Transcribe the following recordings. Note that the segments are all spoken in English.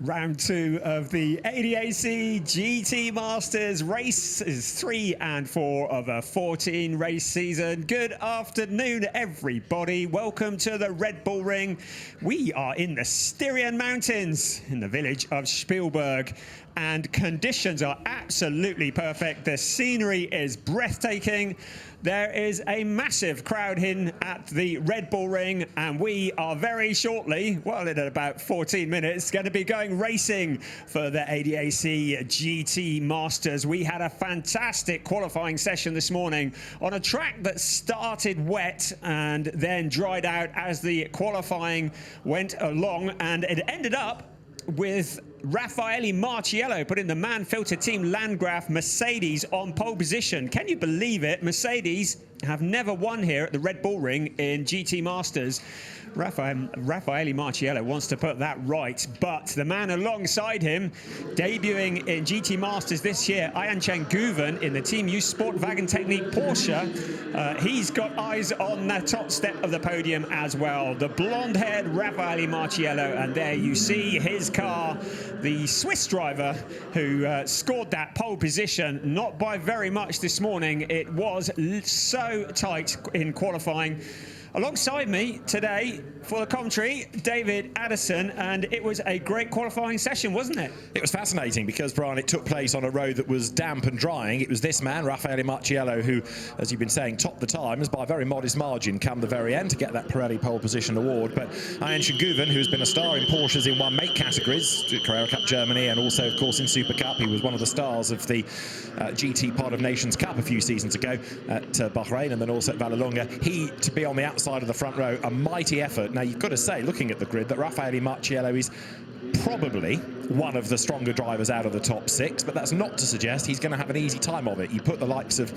Round 2 of the ADAC GT Masters race is 3 and 4 of a 14 race season. Good afternoon, everybody. Welcome to the Red Bull Ring. We are in the Styrian Mountains in the village of Spielberg, and conditions are absolutely perfect. The scenery is breathtaking. There is a massive crowd in at the Red Bull Ring, and we are very shortly, well, in about 14 minutes, going to be going racing for the ADAC GT Masters. We had a fantastic qualifying session this morning on a track that started wet and then dried out as the qualifying went along, and it ended up with Raffaele Marciello putting the Man-Filter Team Landgraf Mercedes on pole position. Can you believe it? Mercedes have never won here at the Red Bull Ring in GT Masters. Raffaele Marciello wants to put that right, but the man alongside him, debuting in GT Masters this year, Ayanchen Guven in the Team Use Sportwagen Technique Porsche, he's got eyes on the top step of the podium as well. The blonde-haired Raffaele Marciello, and there you see his car, the Swiss driver who scored that pole position, not by very much this morning. It was so tight in qualifying. Alongside me today for the commentary, David Addison, and it was a great qualifying session, wasn't it? It was fascinating because, Brian, it took place on a road that was damp and drying. It was this man, Raffaele Marciello, who, as you've been saying, topped the times by a very modest margin come the very end to get that Pirelli pole position award. But Ayanchen Guven, who's been a star in Porsches in one-make categories, Carrera Cup Germany, and also, of course, in Super Cup. He was one of the stars of the GT Pod of Nations Cup a few seasons ago at Bahrain and then also at Vallelonga. He, to be on the outside of the front row, a mighty effort. Now, you've got to say, looking at the grid, that Raffaele Marciello is probably one of the stronger drivers out of the top 6, but that's not to suggest he's going to have an easy time of it. You put the likes of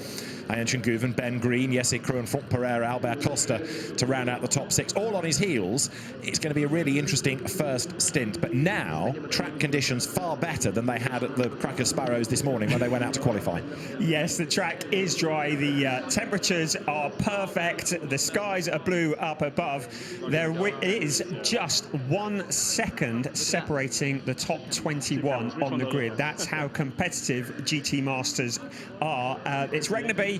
Ayanchen Guven, Ben Green, Jesse Kroon, Franck Pereira, Albert Costa to round out the top 6, all on his heels. It's going to be a really interesting first stint, but now track conditions far better than they had at the Cracker Sparrows this morning when they went out to qualify. Yes, the track is dry, the temperatures are perfect, the skies are blue up above. There is just 1 second separating the top 21 on the grid. That's how competitive GT Masters are. It's going to be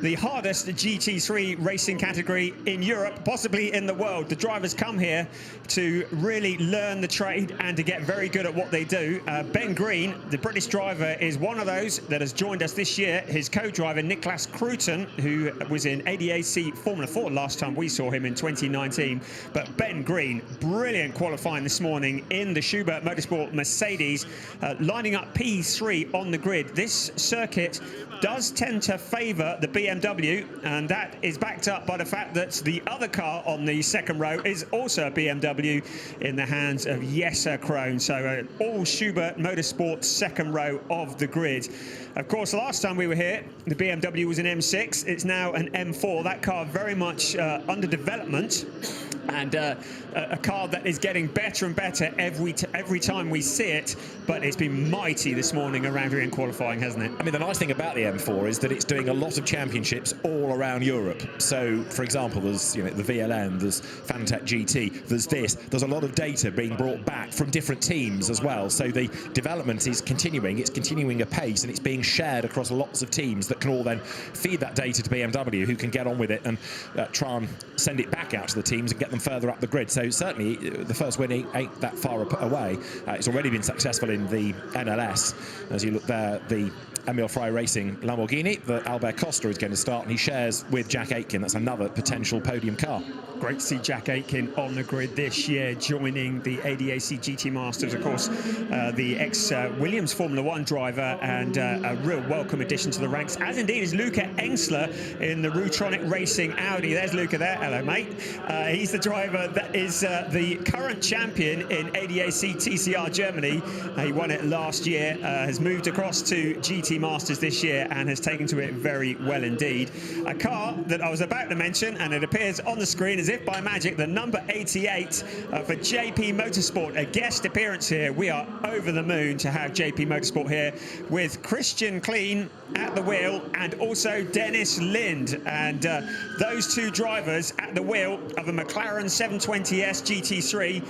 the hardest GT3 racing category in Europe, possibly in the world. The drivers come here to really learn the trade and to get very good at what they do. Ben Green, the British driver, is one of those that has joined us this year. His co-driver, Niklas Kruten, who was in ADAC Formula 4 last time we saw him in 2019. But Ben Green, brilliant qualifying this morning in the Schubert Motorsport Mercedes, lining up P3 on the grid. This circuit does tend to favour the BMW, and that is backed up by the fact that the other car on the second row is also a BMW in the hands of Jesse Kroon. So all Schubert Motorsport second row of the grid. Of course, last time we were here, the BMW was an M6. It's now an M4. That car very much under development, and a car that is getting better and better every time we see it. But it's been mighty this morning around here in qualifying, hasn't it? I mean, the nice thing about the M4 is that it's doing a lot of championships all around Europe. So, for example, there's the VLN, there's Fanatec GT, there's a lot of data being brought back from different teams as well. So the development is continuing. It's continuing apace, and it's being shared across lots of teams that can all then feed that data to BMW, who can get on with it and try and send it back out to the teams and get them further up the grid. So certainly the first win ain't that far away. It's already been successful in the NLS. As you look there, the Emil Frey Racing Lamborghini that Albert Costa is going to start, and he shares with Jack Aitken. That's another potential podium car. Great to see Jack Aitken on the grid this year, joining the ADAC GT Masters. Of course, the ex-Williams Formula 1 driver, and a real welcome addition to the ranks, as indeed is Luca Engsler in the Rutronic Racing Audi. There's Luca there. Hello, mate. He's the driver that is the current champion in ADAC TCR Germany. He won it last year, has moved across to GT GT Masters this year and has taken to it very well indeed. A car that I was about to mention, and it appears on the screen as if by magic, the number 88 for JP Motorsport, a guest appearance here. We are over the moon to have JP Motorsport here with Christian Kleen at the wheel and also Dennis Lind. And those two drivers at the wheel of a McLaren 720S GT3.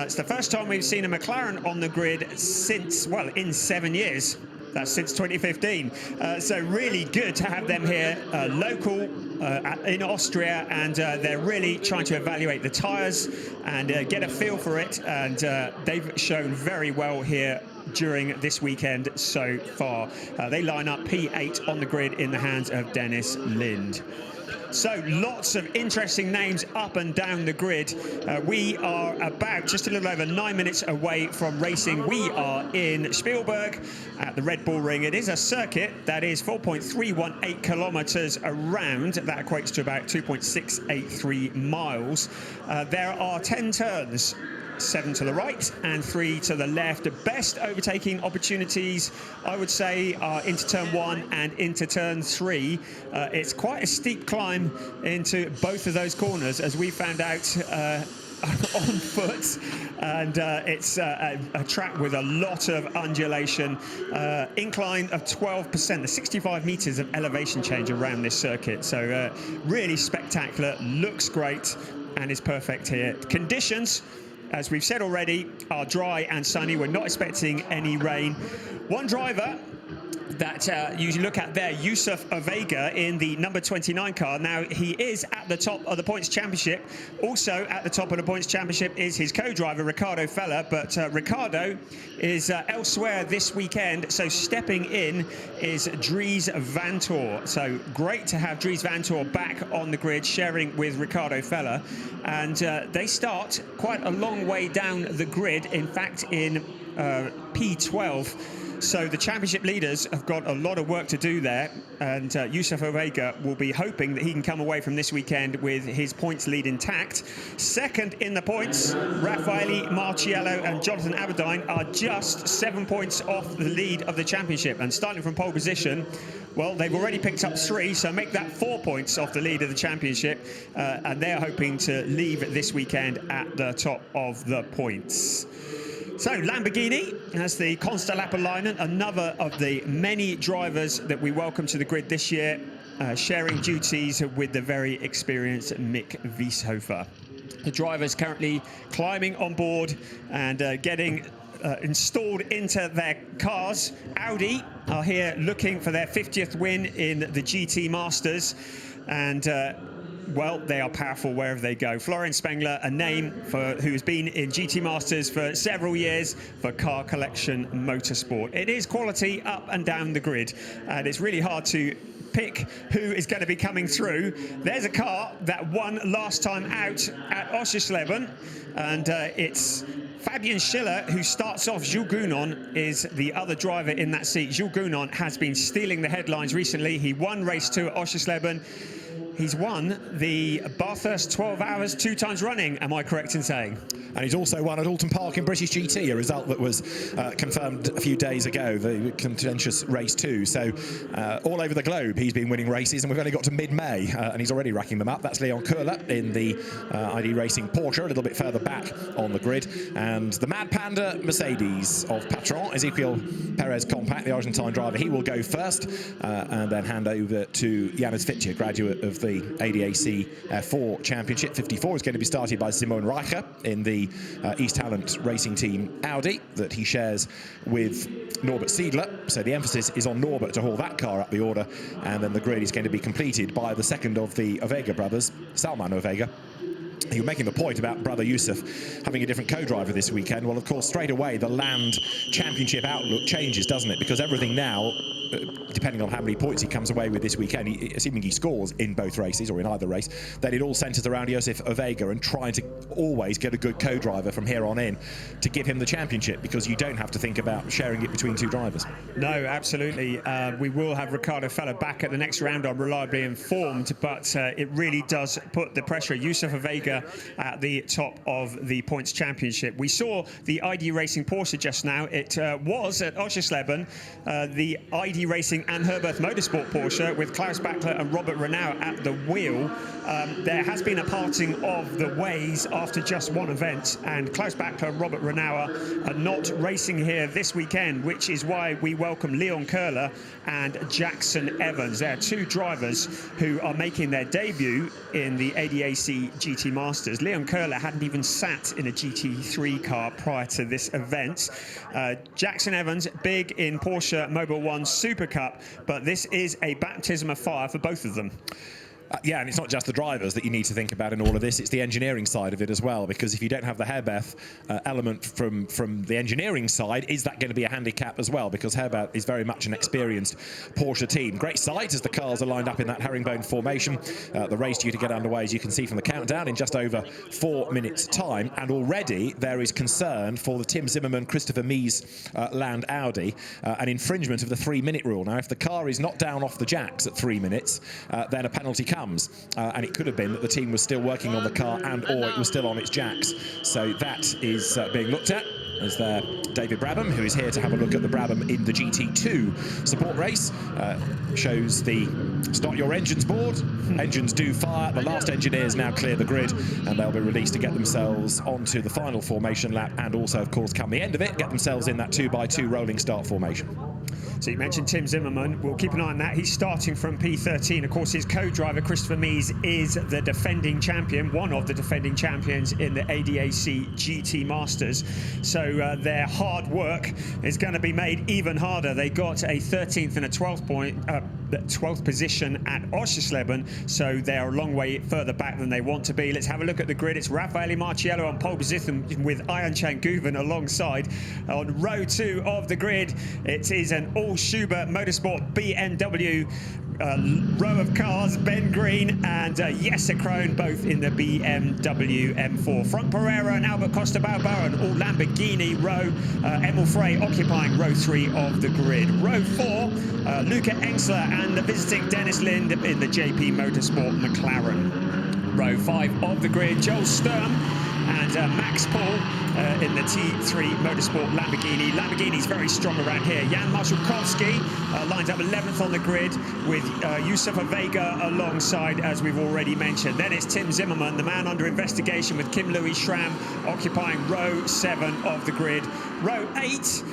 It's the first time we've seen a McLaren on the grid since, well, in 7 years. That's since 2015. So really good to have them here, local in Austria, and they're really trying to evaluate the tyres and get a feel for it. And they've shown very well here during this weekend so far. They line up P8 on the grid in the hands of Dennis Lind. So lots of interesting names up and down the grid. We are about just a little over 9 minutes away from racing. We are in Spielberg at the Red Bull Ring. It is a circuit that is 4.318 kilometers around. That equates to about 2.683 miles. There are 10 turns. 7 to the right and 3 to the left. The best overtaking opportunities, I would say, are into turn 1 and into turn 3. It's quite a steep climb into both of those corners, as we found out on foot, and it's a track with a lot of undulation, incline of 12%, the 65 meters of elevation change around this circuit. So really spectacular, looks great, and is perfect here. Conditions, as we've said already, are dry and sunny. We're not expecting any rain. One driver that you look at there, Yusuf Ovega in the number 29 car. Now, he is at the top of the points championship. Also at the top of the points championship is his co-driver, Ricardo Feller, but Ricardo is elsewhere this weekend, so stepping in is Dries Vanthoor. So great to have Dries Vanthoor back on the grid, sharing with Ricardo Feller. And they start quite a long way down the grid, in fact, in P12. So the championship leaders have got a lot of work to do there, and Yusuf Ovega will be hoping that he can come away from this weekend with his points lead intact. Second in the points, Raffaele Marciello and Jonathan Aberdine are just 7 points off the lead of the championship, and starting from pole position, well, they've already picked up 3, so make that 4 points off the lead of the championship, and they're hoping to leave this weekend at the top of the points. So Lamborghini has the Constellapolainen, another of the many drivers that we welcome to the grid this year, sharing duties with the very experienced Mick Wieshofer. The drivers currently climbing on board and getting installed into their cars. Audi are here looking for their 50th win in the GT Masters, and well, they are powerful wherever they go. Florian Spengler, a name who's been in GT Masters for several years for Car Collection Motorsport. It is quality up and down the grid, and it's really hard to pick who is going to be coming through. There's a car that won last time out at Oschersleben, and it's Fabian Schiller who starts off. Jules Gounon is the other driver in that seat. Jules Gounon has been stealing the headlines recently. He won race 2 at Oschersleben. He's won the Bathurst 12 Hours 2 times running, am I correct in saying? And he's also won at Alton Park in British GT, a result that was confirmed a few days ago, the contentious race 2. So all over the globe he's been winning races, and we've only got to mid-May and he's already racking them up. That's Leon Köhler in the ID Racing Porsche, a little bit further back on the grid. And the Mad Panda Mercedes of Patron, Ezequiel Perez Compact, the Argentine driver, he will go first and then hand over to Janis Fitcher, graduate of the ADAC 4 Championship. 54 is going to be started by Simon Reicher in the East Talent Racing Team Audi that he shares with Norbert Siedler. So the emphasis is on Norbert to haul that car up the order, and then the grid is going to be completed by the second of the Ovega brothers, Salman Ovega. You're making the point about brother Yusuf having a different co-driver this weekend. Well, of course, straight away the Land Championship outlook changes, doesn't it? Because everything now depending on how many points he comes away with this weekend, assuming he scores in both races or in either race, then it all centres around Josef Ovega and trying to always get a good co-driver from here on in to give him the championship, because you don't have to think about sharing it between two drivers. No, absolutely. We will have Ricardo Feller back at the next round on Reliably Informed, but it really does put the pressure. Josef Ovega at the top of the points championship. We saw the ID Racing Porsche just now. It was at Oschersleben, the ID Racing and Herbert Motorsport Porsche with Klaus Bachler and Robert Renauer at the wheel. There has been a parting of the ways after just one event, and Klaus Bachler and Robert Renauer are not racing here this weekend, which is why we welcome Leon Köhler and Jackson Evans. They are two drivers who are making their debut in the ADAC GT Masters. Leon Köhler hadn't even sat in a GT3 car prior to this event. Jackson Evans, big in Porsche Mobil 1 Super Cup, but this is a baptism of fire for both of them. Yeah, and it's not just the drivers that you need to think about in all of this, it's the engineering side of it as well, because if you don't have the Herbert element from the engineering side, is that going to be a handicap as well? Because Herbert is very much an experienced Porsche team. Great sight as the cars are lined up in that herringbone formation. The race due to get underway, as you can see from the countdown, in just over 4 minutes' time, and already there is concern for the Tim Zimmermann, Christopher Mies Land Audi, an infringement of the 3-minute rule. Now, if the car is not down off the jacks at 3 minutes, then a penalty comes. And it could have been that the team was still working on the car and or it was still on its jacks. So that is being looked at. There's there David Brabham, who is here to have a look at the Brabham in the GT2 support race. Shows the start your engines board. Engines do fire. The last engineers now clear the grid, and they'll be released to get themselves onto the final formation lap, and also, of course, come the end of it, get themselves in that 2x2 rolling start formation. So you mentioned Tim Zimmermann. We'll keep an eye on that. He's starting from P13. Of course, his co-driver, Christopher Mies, is the defending champion, one of the defending champions in the ADAC GT Masters. So their hard work is going to be made even harder. They got a 13th and a 12th position at Oschersleben, so they're a long way further back than they want to be. Let's have a look at the grid. It's Raffaele Marciello on pole position with Ian Changuven alongside. On row 2 of the grid, it is an all Schubert Motorsport BMW row of cars, Ben Green and Jesse Krohn, both in the BMW M4. Frank Pereira and Albert Costa Balboa, an all Lamborghini row. Emil Frey occupying row 3 of the grid. Row 4, Luca Engsler and the visiting Dennis Lind in the JP Motorsport McLaren. Row 5 of the grid, Joel Sturm and Max Paul in the T3 Motorsport Lamborghini. Lamborghini's very strong around here. Jan Marszałkowski lines up 11th on the grid with Josef Ovega alongside, as we've already mentioned. Then it's Tim Zimmermann, the man under investigation, with Kim Louis Schramm occupying row 7 of the grid. Row 8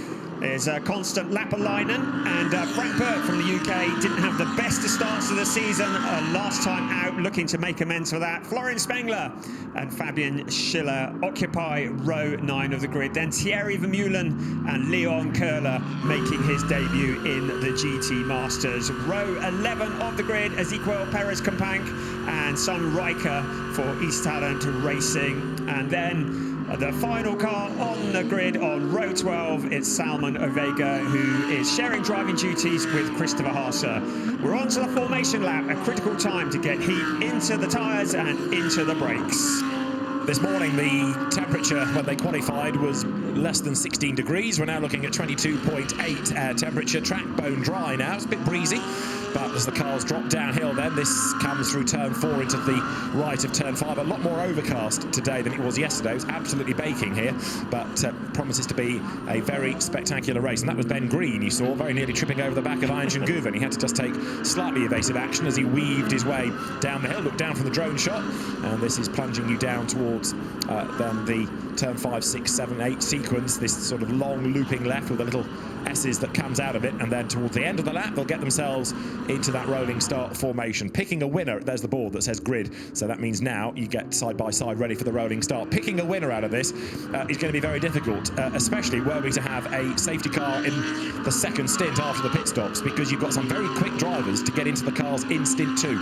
is Constant Lapalainen, and Frank Burt from the UK didn't have the best of starts of the season last time out, looking to make amends for that. Florian Spengler and Fabian Schiller occupy row 9 of the grid. Then Thierry Vermeulen and Leon Köhler making his debut in the GT Masters. Row 11 of the grid, Ezequiel Perez Companc and Simon Riker for East Talent Racing. And then the final car on the grid on row 12, it's Salman Ovega, who is sharing driving duties with Christopher Haase. We're on to the formation lap, a critical time to get heat into the tyres and into the brakes. This morning, the temperature when they qualified was less than 16 degrees. We're now looking at 22.8 temperature. Track bone dry now. It's a bit breezy. But as the cars drop downhill then, this comes through turn 4 into the right of turn 5. A lot more overcast today than it was yesterday. It was absolutely baking here, but promises to be a very spectacular race. And that was Ben Green, you saw, very nearly tripping over the back of Ian Changuven. He had to just take slightly evasive action as he weaved his way down the hill. Look down from the drone shot, and this is plunging you down towards then the turn 5, 6, 7, 8 sequence, this sort of long looping left with the little S's that comes out of it, and then towards the end of the lap they'll get themselves into that rolling start formation. Picking a winner, there's the board that says grid, so that means now you get side by side ready for the rolling start. Picking a winner out of this is going to be very difficult, especially were we to have a safety car in the second stint after the pit stops, because you've got some very quick drivers to get into the cars in stint 2.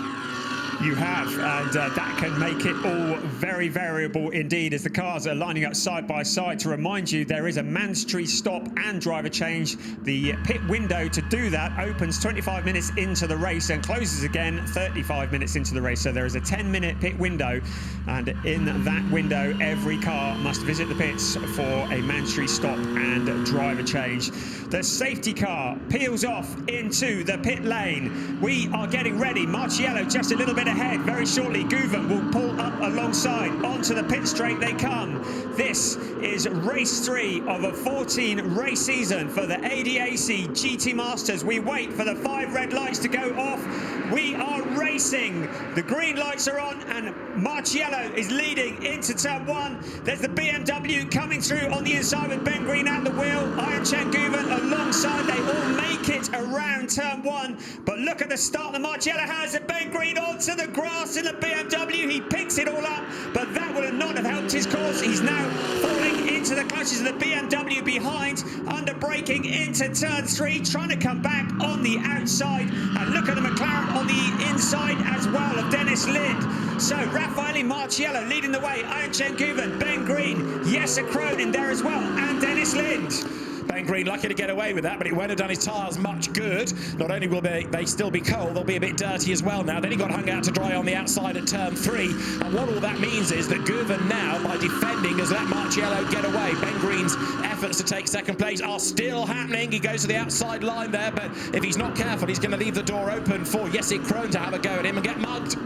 You have, and that can make it all very variable indeed as the cars are lining up side by side. To remind you, there is a mandatory stop and driver change. The pit window to do that opens 25 minutes into the race and closes again 35 minutes into the race. So there is a 10-minute pit window, and in that window, every car must visit the pits for a mandatory stop and driver change. The safety car peels off into the pit lane. We are getting ready. Marciello just a little bit ahead. Very shortly, Guven will pull up alongside. Onto the pit straight they come. This is race 3 of a 14-race season for the ADAC GT Masters. We wait for the 5 red lights to go off. We are racing. The green lights are on, and Marciello is leading into turn 1. There's the BMW coming through on the inside with Ben Green at the wheel. Iron Chen Guven alongside. They all make it around turn 1. But look at the start that Marciello has. And Ben Green onto the grass in the BMW. He picks it all up, but that would not have helped his cause. He's now falling into the clutches of the BMW behind, under braking into turn 3, trying to come back on the outside. And look at the McLaren on the inside as well of Dennis Lind. So Raffaele Marciello leading the way. Iron Chen Guven, Ben Green, Jesse Krohn in there as well, and Dennis Lind. Ben Green lucky to get away with that, but it won't have done his tyres much good. Not only will they still be cold, they'll be a bit dirty as well now. Then he got hung out to dry on the outside at turn 3. And what all that means is that Guven now, by defending, has let Marciello get away. Ben Green's efforts to take second place are still happening. He goes to the outside line there, but if he's not careful, he's going to leave the door open for Jesse Krohn to have a go at him and get mugged.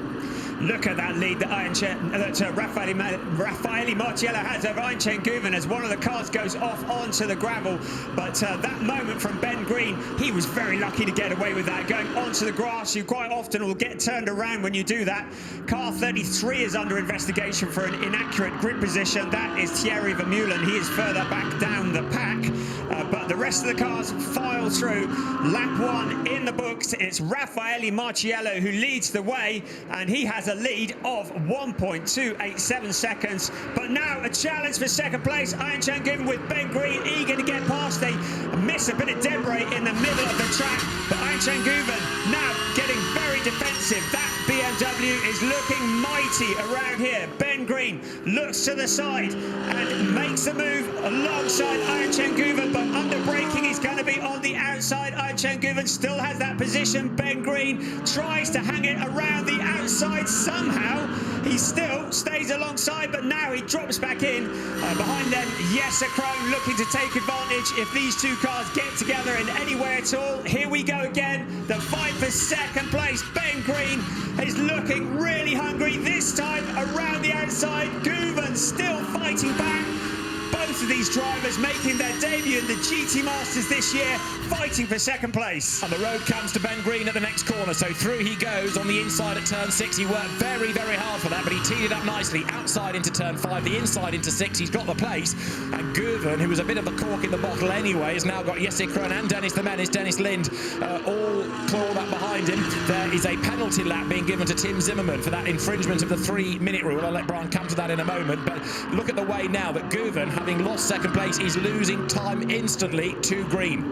Look at that lead that Raffaele Marciello has over Iron Chen Guven as one of the cars goes off onto the gravel. But that moment from Ben Green, he was very lucky to get away with that. Going onto the grass, you quite often will get turned around when you do that. Car 33 is under investigation for an inaccurate grip position. That is Thierry Vermeulen. He is further back down the pack. But the rest of the cars file through. Lap 1 in the books. It's Raffaele Marciello who leads the way, and he has a lead of 1.287 seconds. But now a challenge for second place. Iron Chen Guven with Ben Green eager to get past. They miss a bit of debris in the middle of the track, but Iron Chen Guven now getting very defensive. That BMW is looking mighty around here. Ben Green looks to the side and makes the move alongside Iron Chen Guven, but under braking he's going to be on the outside. Iron Chen Guven still has that position. Ben Green tries to hang it around the outside somehow. He still stays alongside, but now he drops back in. Behind them, Jesse Krohn looking to take advantage if these two cars get together in any way at all. Here we go again. The fight for second place. Ben Green is looking really hungry this time around the outside. Guven still fighting back. Both of these drivers making their debut in the GT Masters this year, fighting for second place. And the road comes to Ben Green at the next corner, so through he goes on the inside at turn 6. He worked very, very hard for that, but he teed it up nicely. Outside into turn 5, the inside into 6. He's got the place. And Guven, who was a bit of a cork in the bottle anyway, has now got Jesse Krohn and Dennis the Menace, Dennis Lind, all clawed up behind him. There is a penalty lap being given to Tim Zimmerman for that infringement of the 3-minute rule. I'll let Brian come to that in a moment, but look at the way now that Guven, having lost second place, he's losing time instantly to Green.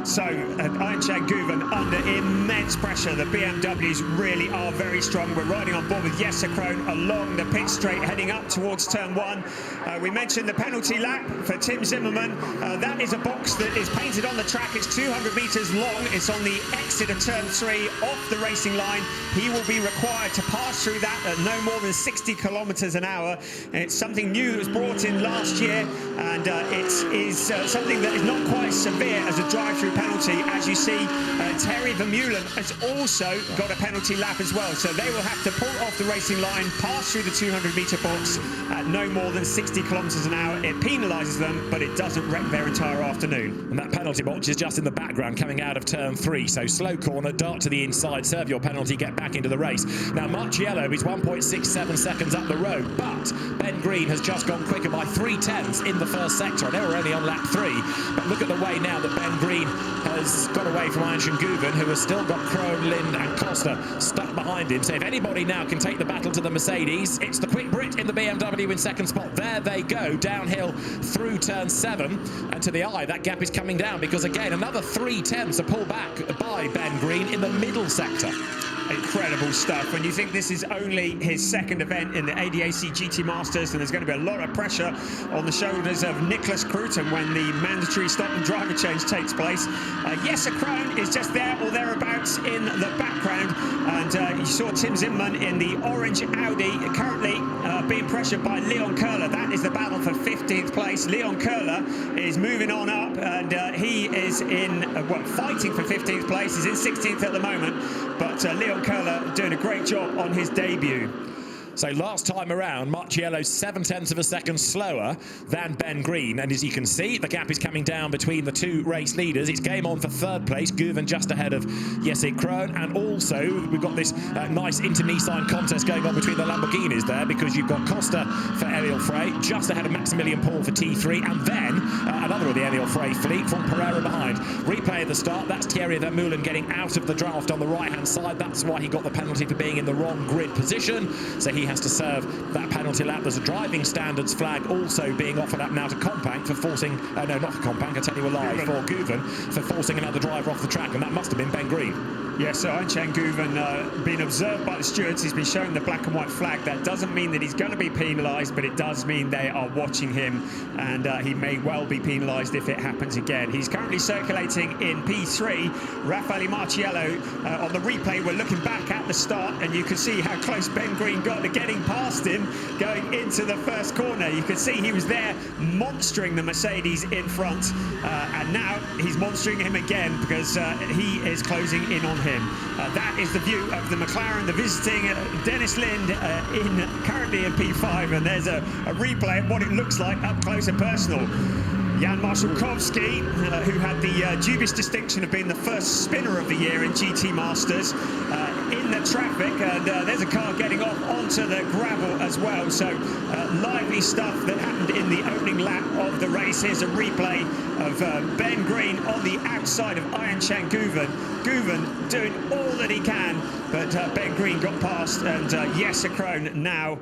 So Iron Chen Guven under immense pressure. The BMWs really are very strong. We're riding on board with Jesse Krohn along the pit straight heading up towards turn 1. We mentioned the penalty lap for Tim Zimmerman. That is a box that is painted on the track. It's 200 meters long. It's on the exit of turn 3 off the racing line. He will be required to pass through that at no more than 60 kilometers an hour. It's something new that was brought in last year, and it is something that is not quite severe as a drive-through penalty. As you see, Thierry Vermeulen has also got a penalty lap as well, so they will have to pull off the racing line, pass through the 200-meter box at no more than 60 kilometers an hour. It penalises them, but it doesn't wreck their entire afternoon. And that penalty box is just in the background coming out of turn 3, so slow corner, dart to the inside, serve your penalty, get back into the race. Now Marciello is 1.67 seconds up the road, but Ben Green has just gone quicker by 3/10 in the first sector, and they were only on lap 3. But look at the way now that Ben Green has got away from Iron Chen Guven, who has still got Krohn, Lind and Costa stuck behind him. So if anybody now can take the battle to the Mercedes, it's the quick Brit in the BMW in second spot. There they go, downhill through turn 7. And to the eye, that gap is coming down because, again, another 3/10 to pull back by Ben Green in the middle sector. Incredible stuff. When you think this is only his second event in the ADAC GT Masters, and there's going to be a lot of pressure on the shoulders of Nicholas Cruton when the mandatory stop and driver change takes place. Jesse Krohn is just there or thereabouts in the background, and you saw Tim Zimmermann in the orange Audi currently being pressured by Leon Köhler. That is the battle for 15th place. Leon Köhler is moving on up, and he is in fighting for 15th place. He's in 16th at the moment, but Leon Köhler doing a great job on his debut. So last time around, Marciello 0.7 of a second slower than Ben Green, and as you can see, the gap is coming down between the two race leaders. It's game on for third place, Guven just ahead of Jesse Krohn, and also we've got this nice inter-Nissan contest going on between the Lamborghinis there, because you've got Costa for Ariel Frey just ahead of Maximilian Paul for T3, and then another of the Ariel Frey fleet from Pereira behind. Replay at the start, that's Thierry Vermeulen getting out of the draft on the right-hand side. That's why he got the penalty for being in the wrong grid position, so he has to serve that penalty lap. There's a driving standards flag also being offered up now to Compank for forcing, no, not for Compank, I tell you a lie, for Guven for forcing another driver off the track, and that must have been Ben Green. Yes, so Ayhancan Guven being observed by the stewards. He's been shown the black and white flag. That doesn't mean that he's going to be penalised, but it does mean they are watching him, and he may well be penalised if it happens again. He's currently circulating in P3. Raffaele Marciello, on the replay, we're looking back at the start, and you can see how close Ben Green got to getting past him going into the first corner. You can see he was there monstering the Mercedes in front, and now he's monstering him again because he is closing in on him. That is the view of the McLaren, the visiting Dennis Lind currently in P5, and there's a replay of what it looks like up close and personal. Jan Marszałkowski, who had the dubious distinction of being the first spinner of the year in GT Masters, in the traffic, and there's a car getting off onto the gravel as well. So lively stuff that happened in the opening lap of the race. Here's a replay of Ben Green on the outside of Ayhancan Guven. Guven doing all that he can, but Ben Green got past, and Jesse Krohn now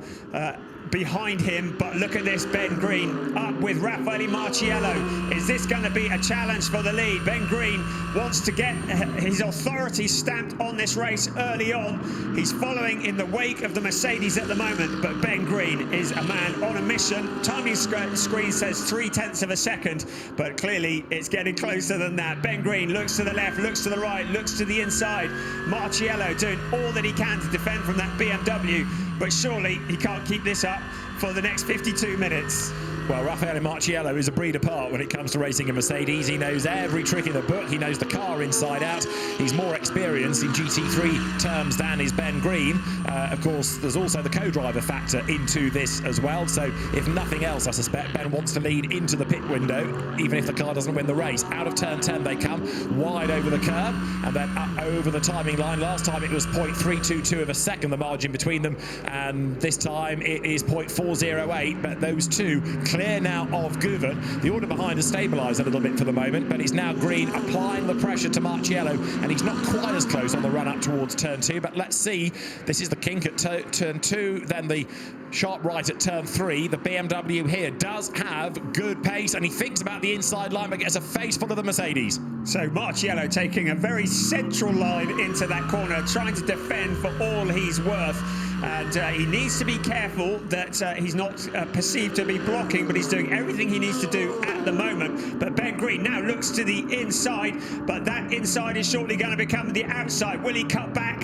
behind him. But look at this, Ben Green up with Raffaele Marciello. Is this going to be a challenge for the lead? Ben Green wants to get his authority stamped on this race early on. He's following in the wake of the Mercedes at the moment, but Ben Green is a man on a mission. Timing screen says 0.3 of a second, but clearly it's getting closer than that. Ben Green looks to the left, looks to the right, looks to the inside. Marciello doing all that he can to defend from that BMW, but surely he can't keep this up for the next 52 minutes. Well, Raffaele Marciello is a breed apart when it comes to racing a Mercedes. He knows every trick in the book. He knows the car inside out. He's more experienced in GT3 terms than is Ben Green. Of course, there's also the co-driver factor into this as well. So if nothing else, I suspect Ben wants to lead into the pit window, even if the car doesn't win the race. Out of turn 10 they come, wide over the curb, and then up over the timing line. Last time it was 0.322 of a second, the margin between them, and this time it is 0.408, but those two clear now of Guven. The order behind has stabilised a little bit for the moment, but it's now Green applying the pressure to Marciello, and he's not quite as close on the run up towards turn 2, but let's see. This is the kink at turn 2, then the sharp right at turn 3. The BMW here does have good pace, and he thinks about the inside line, but gets a face full of the Mercedes. So Marciello taking a very central line into that corner, trying to defend for all he's worth. And he needs to be careful that he's not perceived to be blocking, but he's doing everything he needs to do at the moment. But Ben Green now looks to the inside, but that inside is shortly going to become the outside. Will he cut back?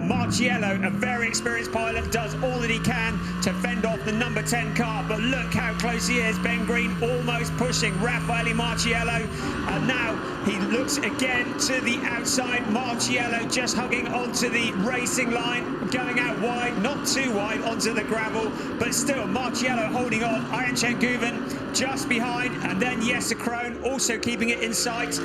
Marciello, a very experienced pilot, does all that he can to fend off the number 10 car, but look how close he is. Ben Green almost pushing Raffaele Marciello, and now he looks again to the outside. Marciello just hugging onto the racing line, going out wide. Not too wide onto the gravel, but still Marciello holding on. Ayhancan Guven just behind, and then Jesse Krohn also keeping it in sight.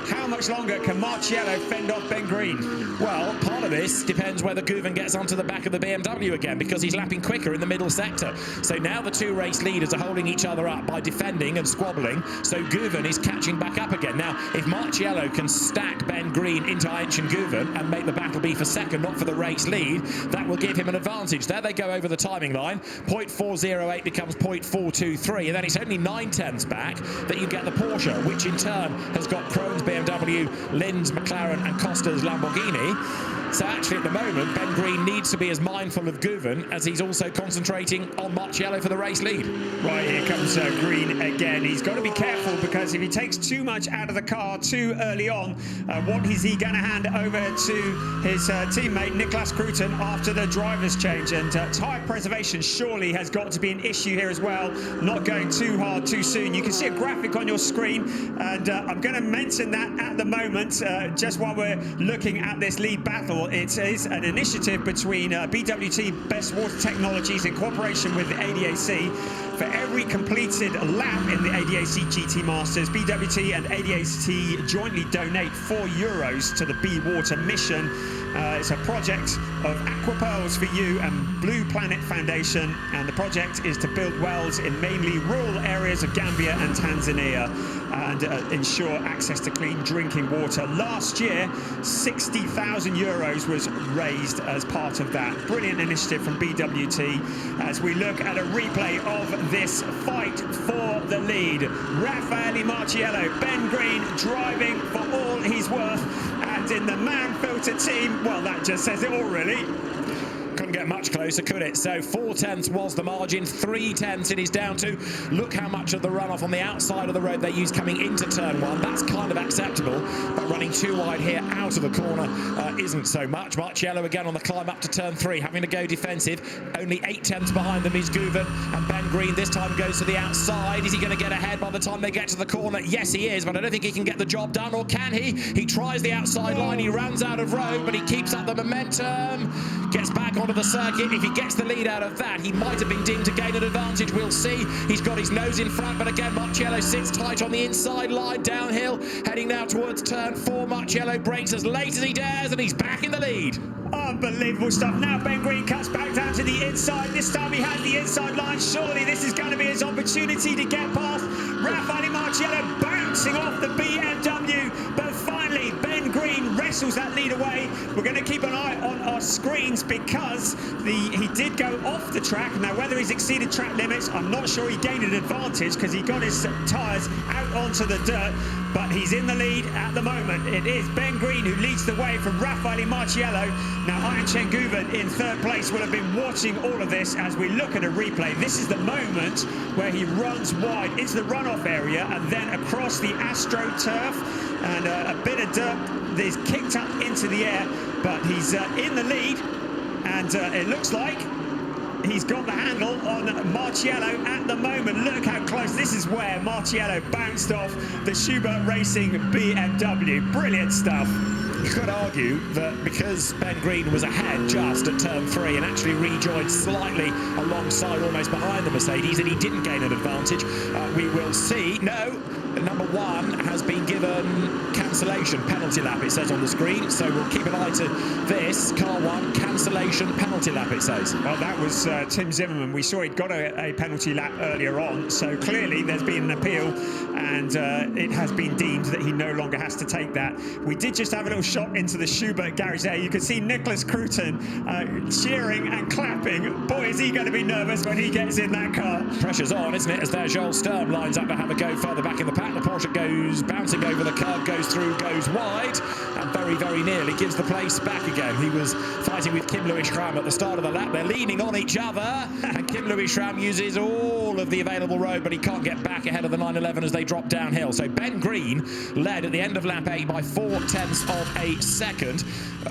How much longer can Marciello fend off Ben Green? Well, part of this depends whether Guven gets onto the back of the BMW again, because he's lapping quicker in the middle sector. So now the two race leaders are holding each other up by defending and squabbling, so Guven is catching back up again. Now, if Marciello can stack Ben Green into Ayhancan Guven and make the battle be for second, not for the race lead, that will give him an advantage. There they go over the timing line. 0.408 becomes 0.423, and then it's only 0.9 back that you get the Porsche, which in turn has got Krohn's BMW, Lind's McLaren, and Costa's Lamborghini. So actually at the moment, Ben Green needs to be as mindful of Guven as he's also concentrating on Marciello for the race lead. Right, here comes Green again. He's got to be careful because if he takes too much out of the car too early on, what is he going to hand over to his teammate Niklas Kruten after the driver's change? And tyre preservation surely has got to be an issue here as well, not going too hard too soon. You can see a graphic on your screen, and I'm going to mention that at the moment, just while we're looking at this lead battle. It is an initiative between BWT Best Water Technologies in cooperation with the ADAC. For every completed lap in the ADAC GT Masters, BWT and ADAC jointly donate €4 to the Be Water mission. It's a project of Aqua Pearls for You and Blue Planet Foundation, and the project is to build wells in mainly rural areas of Gambia and Tanzania and ensure access to clean drinking water. Last year, €60,000 was raised as part of that. Brilliant initiative from BWT as we look at a replay of this fight for the lead. Raffaele Marciello, Ben Green driving for all he's worth, and in the man filter team, well, that just says it all really. Couldn't get much closer, could it? So 4/10 was the margin, 3/10 it is down to. Look how much of the runoff on the outside of the road they used coming into turn one. That's kind of acceptable, but running too wide here out of the corner isn't so much. Marciello again on the climb up to turn 3, having to go defensive. Only 8/10 behind them is Guven, and Ben Green this time goes to the outside. Is he going to get ahead by the time they get to the corner? Yes, he is, but I don't think he can get the job done, or can he? He tries the outside line, he runs out of road, but he keeps up the momentum, gets back onto the circuit. If he gets the lead out of that, he might have been deemed to gain an advantage. We'll see. He's got his nose in front, but again, Marciello sits tight on the inside line, downhill, heading now towards turn 4. Marciello brakes as late as he dares, and he's back in the lead. Unbelievable stuff. Now Ben Green cuts back down to the inside. This time he has the inside line. Surely this is going to be his opportunity to get past Raffaele Marciello, bouncing off the BMW, but finally Ben Green wrestles that lead away. We're going to keep an eye on our screens because he did go off the track. Now whether he's exceeded track limits, I'm not sure. He gained an advantage because he got his tyres out onto the dirt, but he's in the lead at the moment. It is Ben Green who leads the way from Raffaele Marciello. Now Ayhancan Guven in third place will have been watching all of this as we look at a replay. This is the moment where he runs wide into the runoff area and then across the AstroTurf, and a bit of dirt is kicked up into the air, but he's in the lead, and it looks like he's got the handle on Marciello at the moment. Look how close. This is where Marciello bounced off the Schubert Racing BMW. Brilliant stuff. You could argue that because Ben Green was ahead just at turn 3 and actually rejoined slightly alongside, almost behind the Mercedes, and he didn't gain an advantage. We will see. No, number 1 has been given cancellation, penalty lap, it says on the screen. So we'll keep an eye to this. Car 1, cancellation, penalty lap, it says. Well, that was Tim Zimmerman. We saw he'd got a penalty lap earlier on. So clearly there's been an appeal, and it has been deemed that he no longer has to take that. We did just have a little shot into the Schubert garage there. You can see Niklas Kruten cheering and clapping. Boy, is he going to be nervous when he gets in that car. Pressure's on, isn't it? As there Joel Sturm lines up to have a go further back in the pack. The Porsche goes bouncing over the curb, goes through, goes wide, and very, very nearly gives the place back again. He was fighting with Kim Louis Schramm at the start of the lap. They're leaning on each other, and Kim Louis Schramm uses all of the available road, but he can't get back ahead of the 911 as they drop downhill. So Ben Green led at the end of lap 8 by 4/10 of a second.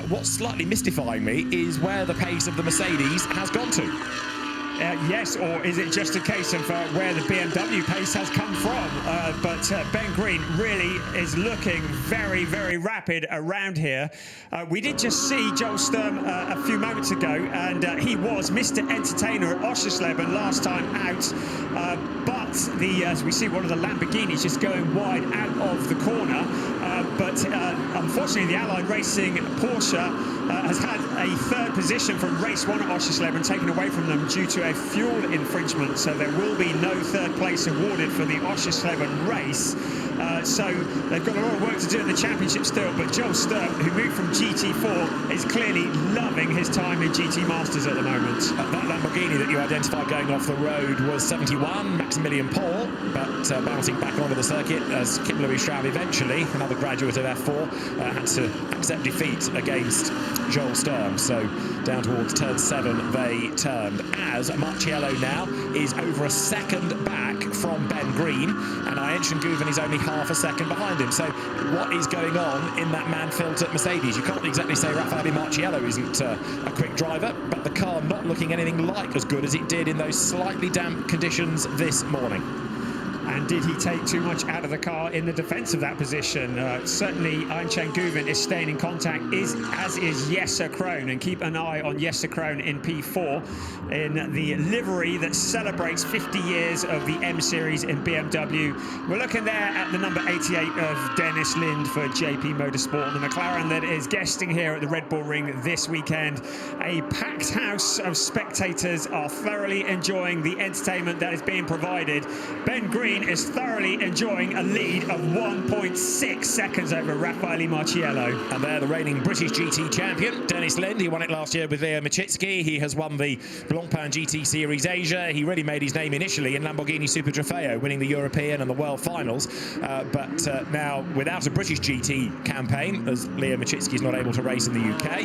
What's slightly mystifying me is where the pace of the Mercedes has gone to. Yes, or is it just a case of where the BMW pace has come from? But Ben Green really is looking very, very rapid around here. We did just see Joel Sturm a few moments ago, and he was Mr. Entertainer at Oschersleben last time out. But as we see one of the Lamborghinis just going wide out of the corner. But unfortunately, the Allied Racing Porsche has had a third position from race 1 at Oschersleben taken away from them due to a fuel infringement. So there will be no third place awarded for the Oschersleben race. So they've got a lot of work to do in the championship still, but Joel Sturp, who moved from GT4, is clearly loving his time in GT Masters at the moment. That Lamborghini that you identified going off the road was 71, Maximilian Paul, but bouncing back onto the circuit as Kim Louis-Schramm eventually, another graduate of F4, had to accept defeat against Joel Sturm. So down towards turn 7 they turned, as Marciello now is over a second back from Ben Green, and Ayhan Guven is only half a second behind him. So what is going on in that man-filled at Mercedes? You can't exactly say Raffaele Marciello isn't a quick driver, but the car not looking anything like as good as it did in those slightly damp conditions this morning. And did he take too much out of the car in the defence of that position? Certainly, Ayhan Guven is staying in contact, as is Jesse Krohn. And keep an eye on Jesse Krohn in P4 in the livery that celebrates 50 years of the M Series in BMW. We're looking there at the number 88 of Dennis Lind for JP Motorsport, the McLaren that is guesting here at the Red Bull Ring this weekend. A packed house of spectators are thoroughly enjoying the entertainment that is being provided. Ben Green is thoroughly enjoying a lead of 1.6 seconds over Raffaele Marciello. And there, the reigning British GT champion, Dennis Lind. He won it last year with Leo Machitsky. He has won the Blancpain GT Series Asia. He really made his name initially in Lamborghini Super Trofeo, winning the European and the World Finals. But now, without a British GT campaign, as Leo Machitsky is not able to race in the UK,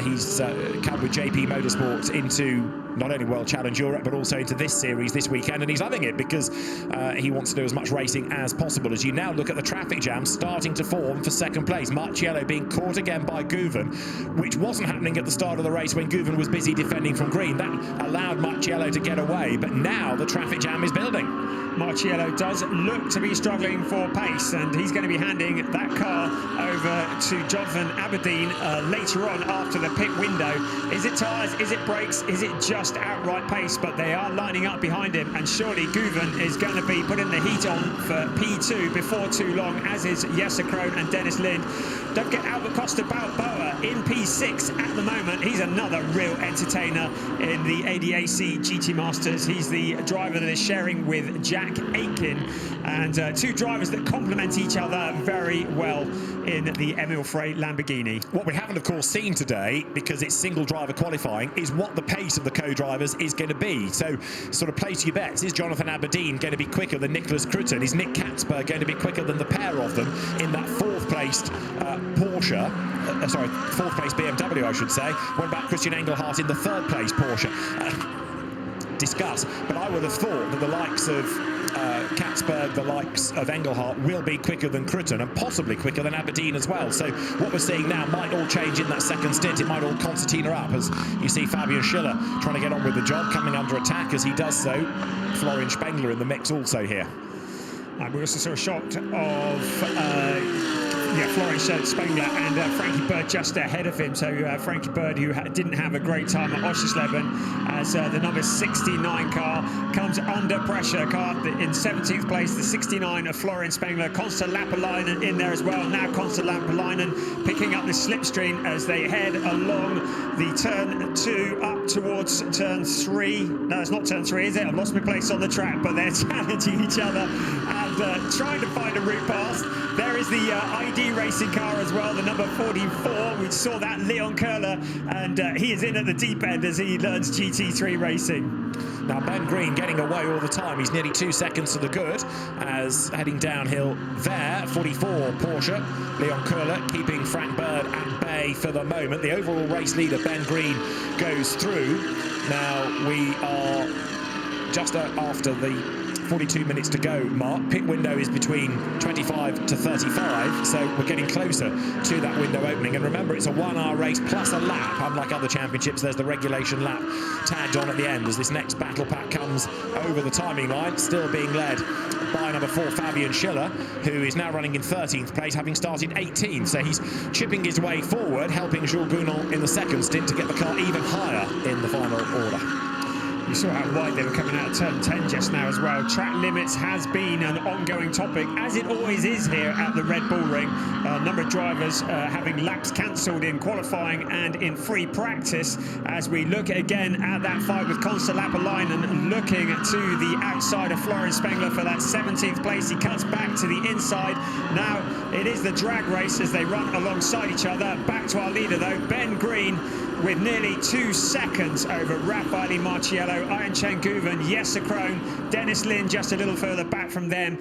he's come with JP Motorsports into not only World Challenge Europe, but also into this series this weekend. And he's loving it because he wants to do as much racing as possible. As you now look at the traffic jam starting to form for second place, Marciello being caught again by Guven, which wasn't happening at the start of the race when Guven was busy defending from green. That allowed Marciello to get away, but now the traffic jam is building. Marciello does look to be struggling for pace, and he's going to be handing that car over to Jonathan Aberdeen later on after the pit window. Is it tyres? Is it brakes? Is it just outright pace? But they are lining up behind him, and surely Guven is going to be putting the heat on for P2 before too long, as is Jesse Krohn and Dennis Lind. Don't forget Albert Costa Balboa in P6 at the moment. He's another real entertainer in the ADAC GT Masters. He's the driver that is sharing with Jack Aitken, and two drivers that complement each other very well in the Emil Frey Lamborghini. What we haven't, of course, seen today, because it's single driver qualifying, is what the pace of the co-drivers is going to be. So sort of place your bets. Is Jonathan Aberdeen going to be quicker than Nicholas Krutten? Is Nick Katzberg going to be quicker than the pair of them in that fourth-placed Porsche? Fourth-place BMW, I should say. What about Christian Engelhardt in the third-place Porsche? Discuss, but I would have thought that the likes of Katzberg, the likes of Engelhardt will be quicker than Krutten, and possibly quicker than Aberdeen as well. So what we're seeing now might all change in that second stint. It might all concertina up, as you see Fabian Schiller trying to get on with the job, coming under attack as he does so. Florian Spengler in the mix also here. And we also saw a shot of Florian Spengler and Frankie Bird just ahead of him. So Frankie Bird, who didn't have a great time at Oschersleben, as the number 69 car comes under pressure. Car in 17th place, the 69 of Florian Spengler. Konsta Lappalainen in there as well. Now Konsta Lappalainen picking up the slipstream as they head along the turn 2 up towards turn 3. No, it's not turn 3, is it? I've lost my place on the track, but they're challenging each other and trying to find a route past. There is the ID racing car as well, the number 44. We saw that, Leon Köhler, and he is in at the deep end as he learns GT3 racing. Now Ben Green getting away all the time. He's nearly 2 seconds to the good as heading downhill there. 44 Porsche. Leon Köhler keeping Frank Bird at bay for the moment. The overall race leader, Ben Green, goes through. Now we are just after the 42 minutes to go mark. Pit window is between 25 to 35, so we're getting closer to that window opening. And remember, it's a 1 hour race plus a lap. Unlike other championships, there's the regulation lap tagged on at the end as this next battle pack comes over the timing line, still being led by number 4 Fabian Schiller, who is now running in 13th place, having started 18th. So he's chipping his way forward, helping Jules Bounon in the second stint to get the car even higher in the final order. You saw how wide they were coming out of turn 10 just now as well. Track limits has been an ongoing topic, as it always is here at the Red Bull Ring. A number of drivers having laps cancelled in qualifying and in free practice, as we look again at that fight with Consta Lapalainen, looking to the outside of Florian Spengler for that 17th place. He cuts back to the inside. Now it is the drag race as they run alongside each other. Back to our leader though, Ben Green, with nearly 2 seconds over Raffaele Marciello, Ian Chen-Guven, Jesse Krohn, Dennis Lin just a little further back from them.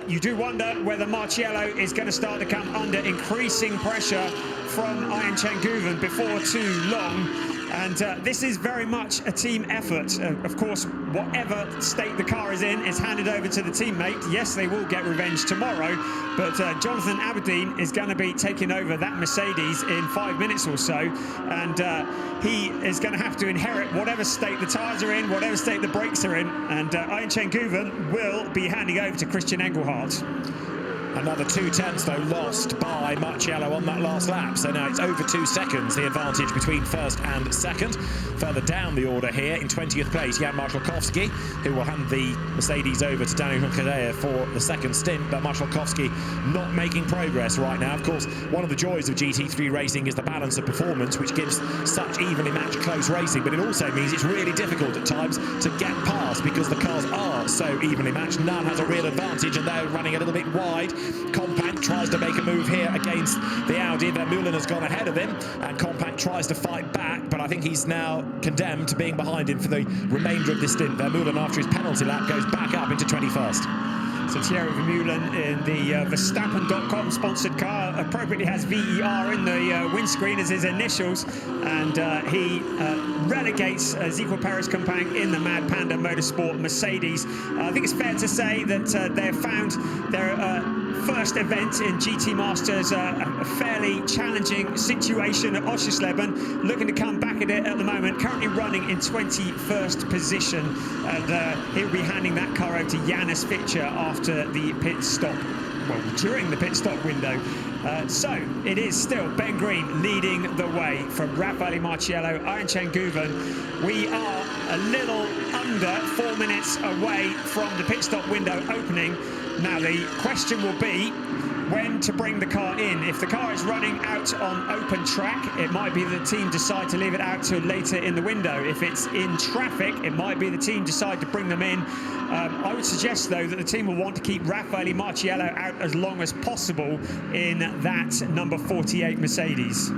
You do wonder whether Marciello is going to start to come under increasing pressure from Ian Chen-Guven before too long. And this is very much a team effort. Of course, whatever state the car is in is handed over to the teammate. Yes, they will get revenge tomorrow, but Jonathan Aberdeen is going to be taking over that Mercedes in 5 minutes or so, and he is going to have to inherit whatever state the tyres are in, whatever state the brakes are in, and Ian Chen-Guven will be handing over to Christian Engelhardt. Another 2/10 though lost by Marciello on that last lap, so now it's over 2 seconds the advantage between first and second. Further down the order here in 20th place, Jan Marszalkowski, who will hand the Mercedes over to Daniel Hunkereya for the second stint, but Marszalkowski not making progress right now. Of course, one of the joys of GT3 racing is the balance of performance, which gives such evenly matched close racing, but it also means it's really difficult at times to get past because the cars are so evenly matched. None has a real advantage and they're running a little bit wide. Compact tries to make a move here against the Audi. Vermeulen has gone ahead of him, and Compact tries to fight back, but I think he's now condemned to being behind him for the remainder of this stint. Vermeulen, after his penalty lap, goes back up into 21st. So Thierry Vermeulen in the Verstappen.com sponsored car appropriately has VER in the windscreen as his initials, and he relegates Zico Perez-Campagne in the Mad Panda Motorsport Mercedes. I think it's fair to say that they have found their first event in GT Masters a fairly challenging situation at Oschersleben, looking to come back at it at the moment, currently running in 21st position, and he'll be handing that car over to Janis Fitcher after the pit stop, well, during the pit stop window. So it is still Ben Green leading the way from Raffaele Marciello, Ian Chen-Guven. We are a little under 4 minutes away from the pit stop window opening. Now the question will be when to bring the car in. If the car is running out on open track, it might be the team decide to leave it out till later in the window. If it's in traffic, it might be the team decide to bring them in. I would suggest, though, that the team will want to keep Raffaele Marciello out as long as possible in that number 48 Mercedes.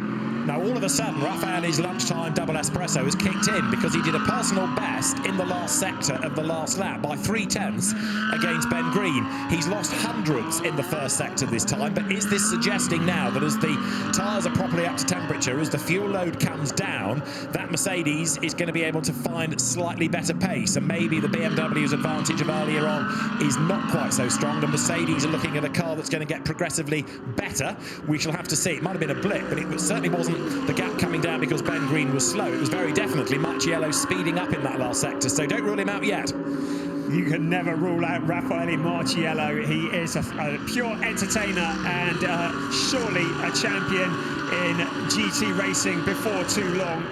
Now, all of a sudden, Raffaele's lunchtime double espresso has kicked in because he did a personal best in the last sector of the last lap by 3/10 against Ben Green. He's lost hundreds in the first sector this time, but is this suggesting now that as the tyres are properly up to temperature, as the fuel load comes down, that Mercedes is going to be able to find slightly better pace, and maybe the BMW's advantage of earlier on is not quite so strong? The Mercedes are looking at a car that's going to get progressively better. We shall have to see. It might have been a blip, but it certainly wasn't the gap coming down because Ben Green was slow. It was very definitely Marciello speeding up in that last sector, so don't rule him out yet. You can never rule out Raffaele Marciello. He is a pure entertainer and surely a champion in GT racing before too long.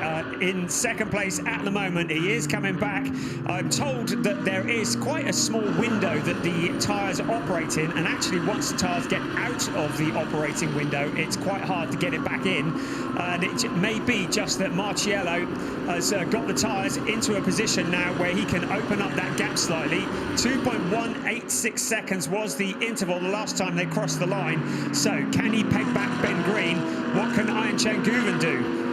In second place at the moment, he is coming back. I'm told that there is quite a small window that the tyres operate in, and actually once the tyres get out of the operating window, it's quite hard to get it back in. And it may be just that Marciello has got the tyres into a position now where he can open up that gap slightly. 2.186 seconds was the interval the last time they crossed the line. So can he peg back Ben Green? What can Ian Chen-Guven do?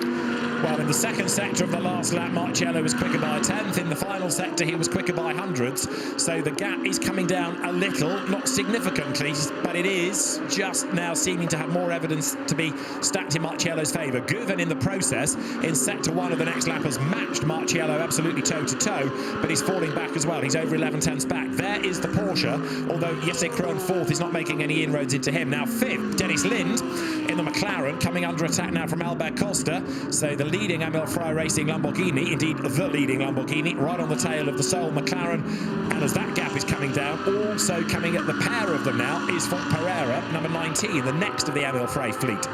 Well, in the second sector of the last lap, Marciello was quicker by a tenth. In the final sector, he was quicker by hundreds. So the gap is coming down a little, not significantly, but it is just now seeming to have more evidence to be stacked in Marciello's favour. Guven, in the process, in sector one of the next lap, has matched Marciello absolutely toe-to-toe, but he's falling back as well. He's over 11 tenths back. There is the Porsche, although Jesse Krohn fourth is not making any inroads into him. Now fifth, Dennis Lind in the McLaren, coming under attack now from Albert Costa. So the leading Emil Frey Racing Lamborghini, indeed the leading Lamborghini, right on the tail of the sole McLaren. And as that gap is coming down, also coming at the pair of them now is Font Pereira, number 19, the next of the Emil Frey fleet.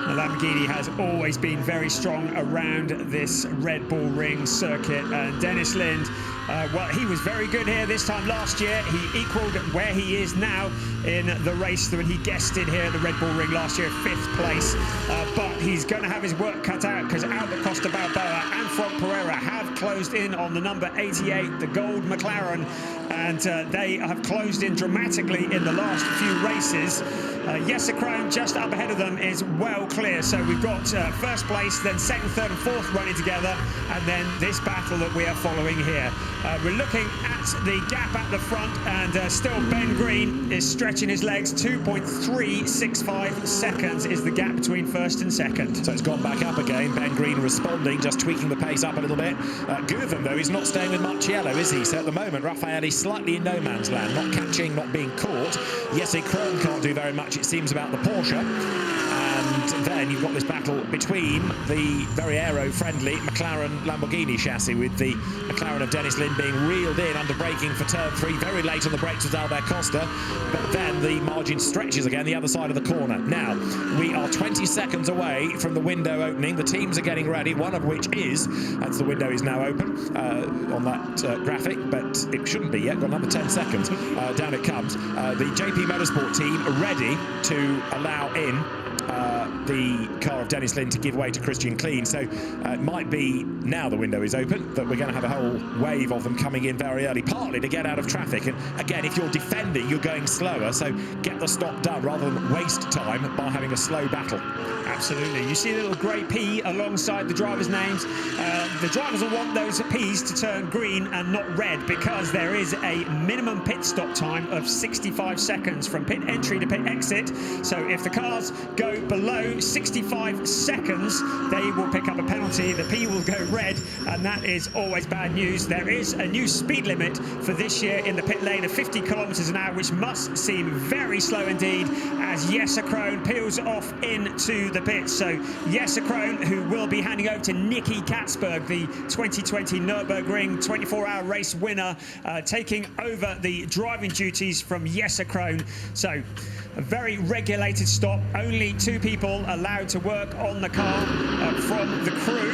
The Lamborghini has always been very strong around this Red Bull Ring circuit. And Dennis Lind, well, he was very good here this time last year. He equalled where he is now in the race when he guested here at the Red Bull Ring last year, 5th place. But he's going to have his work cut out because Albert Costa Balboa and Frank Pereira have closed in on the number 88, the gold McLaren, and they have closed in dramatically in the last few races. Jesse Krohn just up ahead of them is well clear. So we've got first place, then second, third and fourth running together, and then this battle that we are following here. We're looking at the gap at the front, and still Ben Green is stretching his legs. 2.365 seconds is the gap between first and second. So it's gone back up again. Ben Green responding, just tweaking the pace up a little bit. Guven, though, he's not staying with Marciello, is he? So at the moment, Raffaele slightly in no man's land, not catching, not being caught. Jesse Krohn can't do very much, it seems, about the Porsche. And then you've got this battle between the very aero-friendly McLaren Lamborghini chassis, with the McLaren of Dennis Lind being reeled in under braking for turn 3. Very late on the brakes was Albert Costa, but then the margin stretches again the other side of the corner. Now, we are 20 seconds away from the window opening. The teams are getting ready, one of which is, as the window is now open on that graphic, but it shouldn't be yet. Got another 10 seconds. Down it comes. The JP Motorsport team are ready to allow in the car of Dennis Lind to give way to Christian Klein. So it might be, now the window is open, that we're going to have a whole wave of them coming in very early, partly to get out of traffic. And again, if you're defending, you're going slower, so get the stop done rather than waste time by having a slow battle. Absolutely. You see a little grey P alongside the drivers' names. The drivers will want those P's to turn green and not red, because there is a minimum pit stop time of 65 seconds from pit entry to pit exit. So if the cars go below 65 seconds, they will pick up a penalty. The P will go red, and that is always bad news. There is a new speed limit for this year in the pit lane of 50 kilometers an hour, which must seem very slow indeed, as Jesse Krohn peels off into the pits. So Jesse Krohn, who will be handing over to Nicky Katzberg, the 2020 Nürburgring 24-hour race winner, taking over the driving duties from Jesse Krohn. So a very regulated stop. Only 2 people allowed to work on the car from the crew.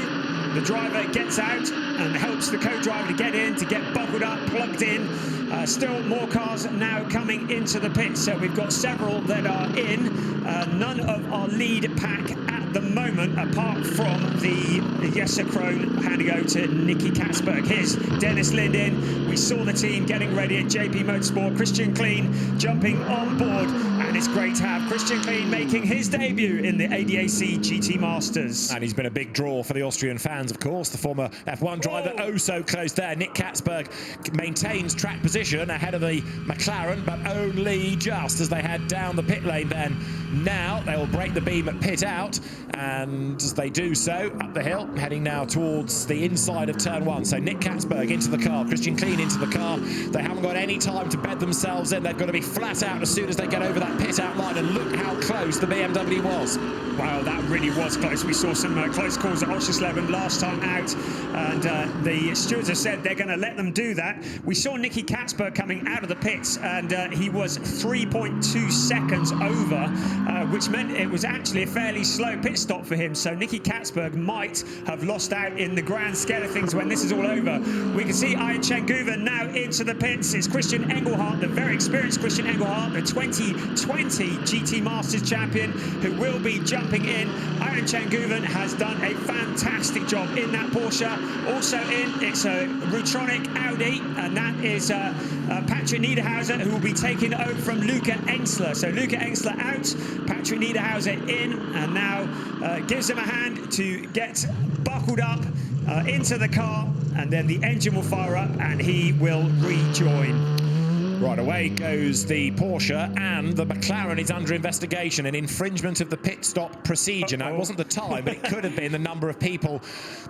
The driver gets out and helps the co-driver to get in, to get buckled up, plugged in. Still more cars now coming into the pit. So we've got several that are in. None of our lead pack at the moment, apart from the Jesse Krohn handing over to Nicky Katzberg. Here's Dennis Lind in. We saw the team getting ready at JP Motorsport. Christian Klein jumping on board, and it's great to have Christian Klein making his debut in the ADAC GT Masters. And he's been a big draw for the Austrian fans, of course. The former F1 driver, oh so close there. Nick Katzberg maintains track position ahead of the McLaren, but only just as they head down the pit lane. Then now they will break the beam at pit out, and as they do so, up the hill, heading now towards the inside of turn 1. So Nick Katzberg into the car, Christian Klein into the car. They haven't got any time to bed themselves in. They've got to be flat out as soon as they get over that pit out line, and look how close the BMW was. Wow, that really was close. We saw some close calls at Oschersleben last time out, and the stewards have said they're going to let them do that. We saw Nicky Katzberg coming out of the pits, and he was 3.2 seconds over, which meant it was actually a fairly slow pit stop for him. So Nicky Katzberg might have lost out in the grand scale of things when this is all over. We can see Ian Changuven now into the pits. It's Christian Engelhardt, the very experienced Christian Engelhardt, the 2020 GT Masters champion, who will be jumping in. Ian Changuven has done a fantastic job in that Porsche. Also in, it's a Rutronic Audi, and that is Patrick Niederhauser, who will be taking over from Luca Engsler. So Luca Engsler out, Patrick Niederhauser in, and now gives him a hand to get buckled up into the car, and then the engine will fire up and he will rejoin. Right, away goes the Porsche, and the McLaren is under investigation, an infringement of the pit stop procedure. Now, it wasn't the time, but it could have been the number of people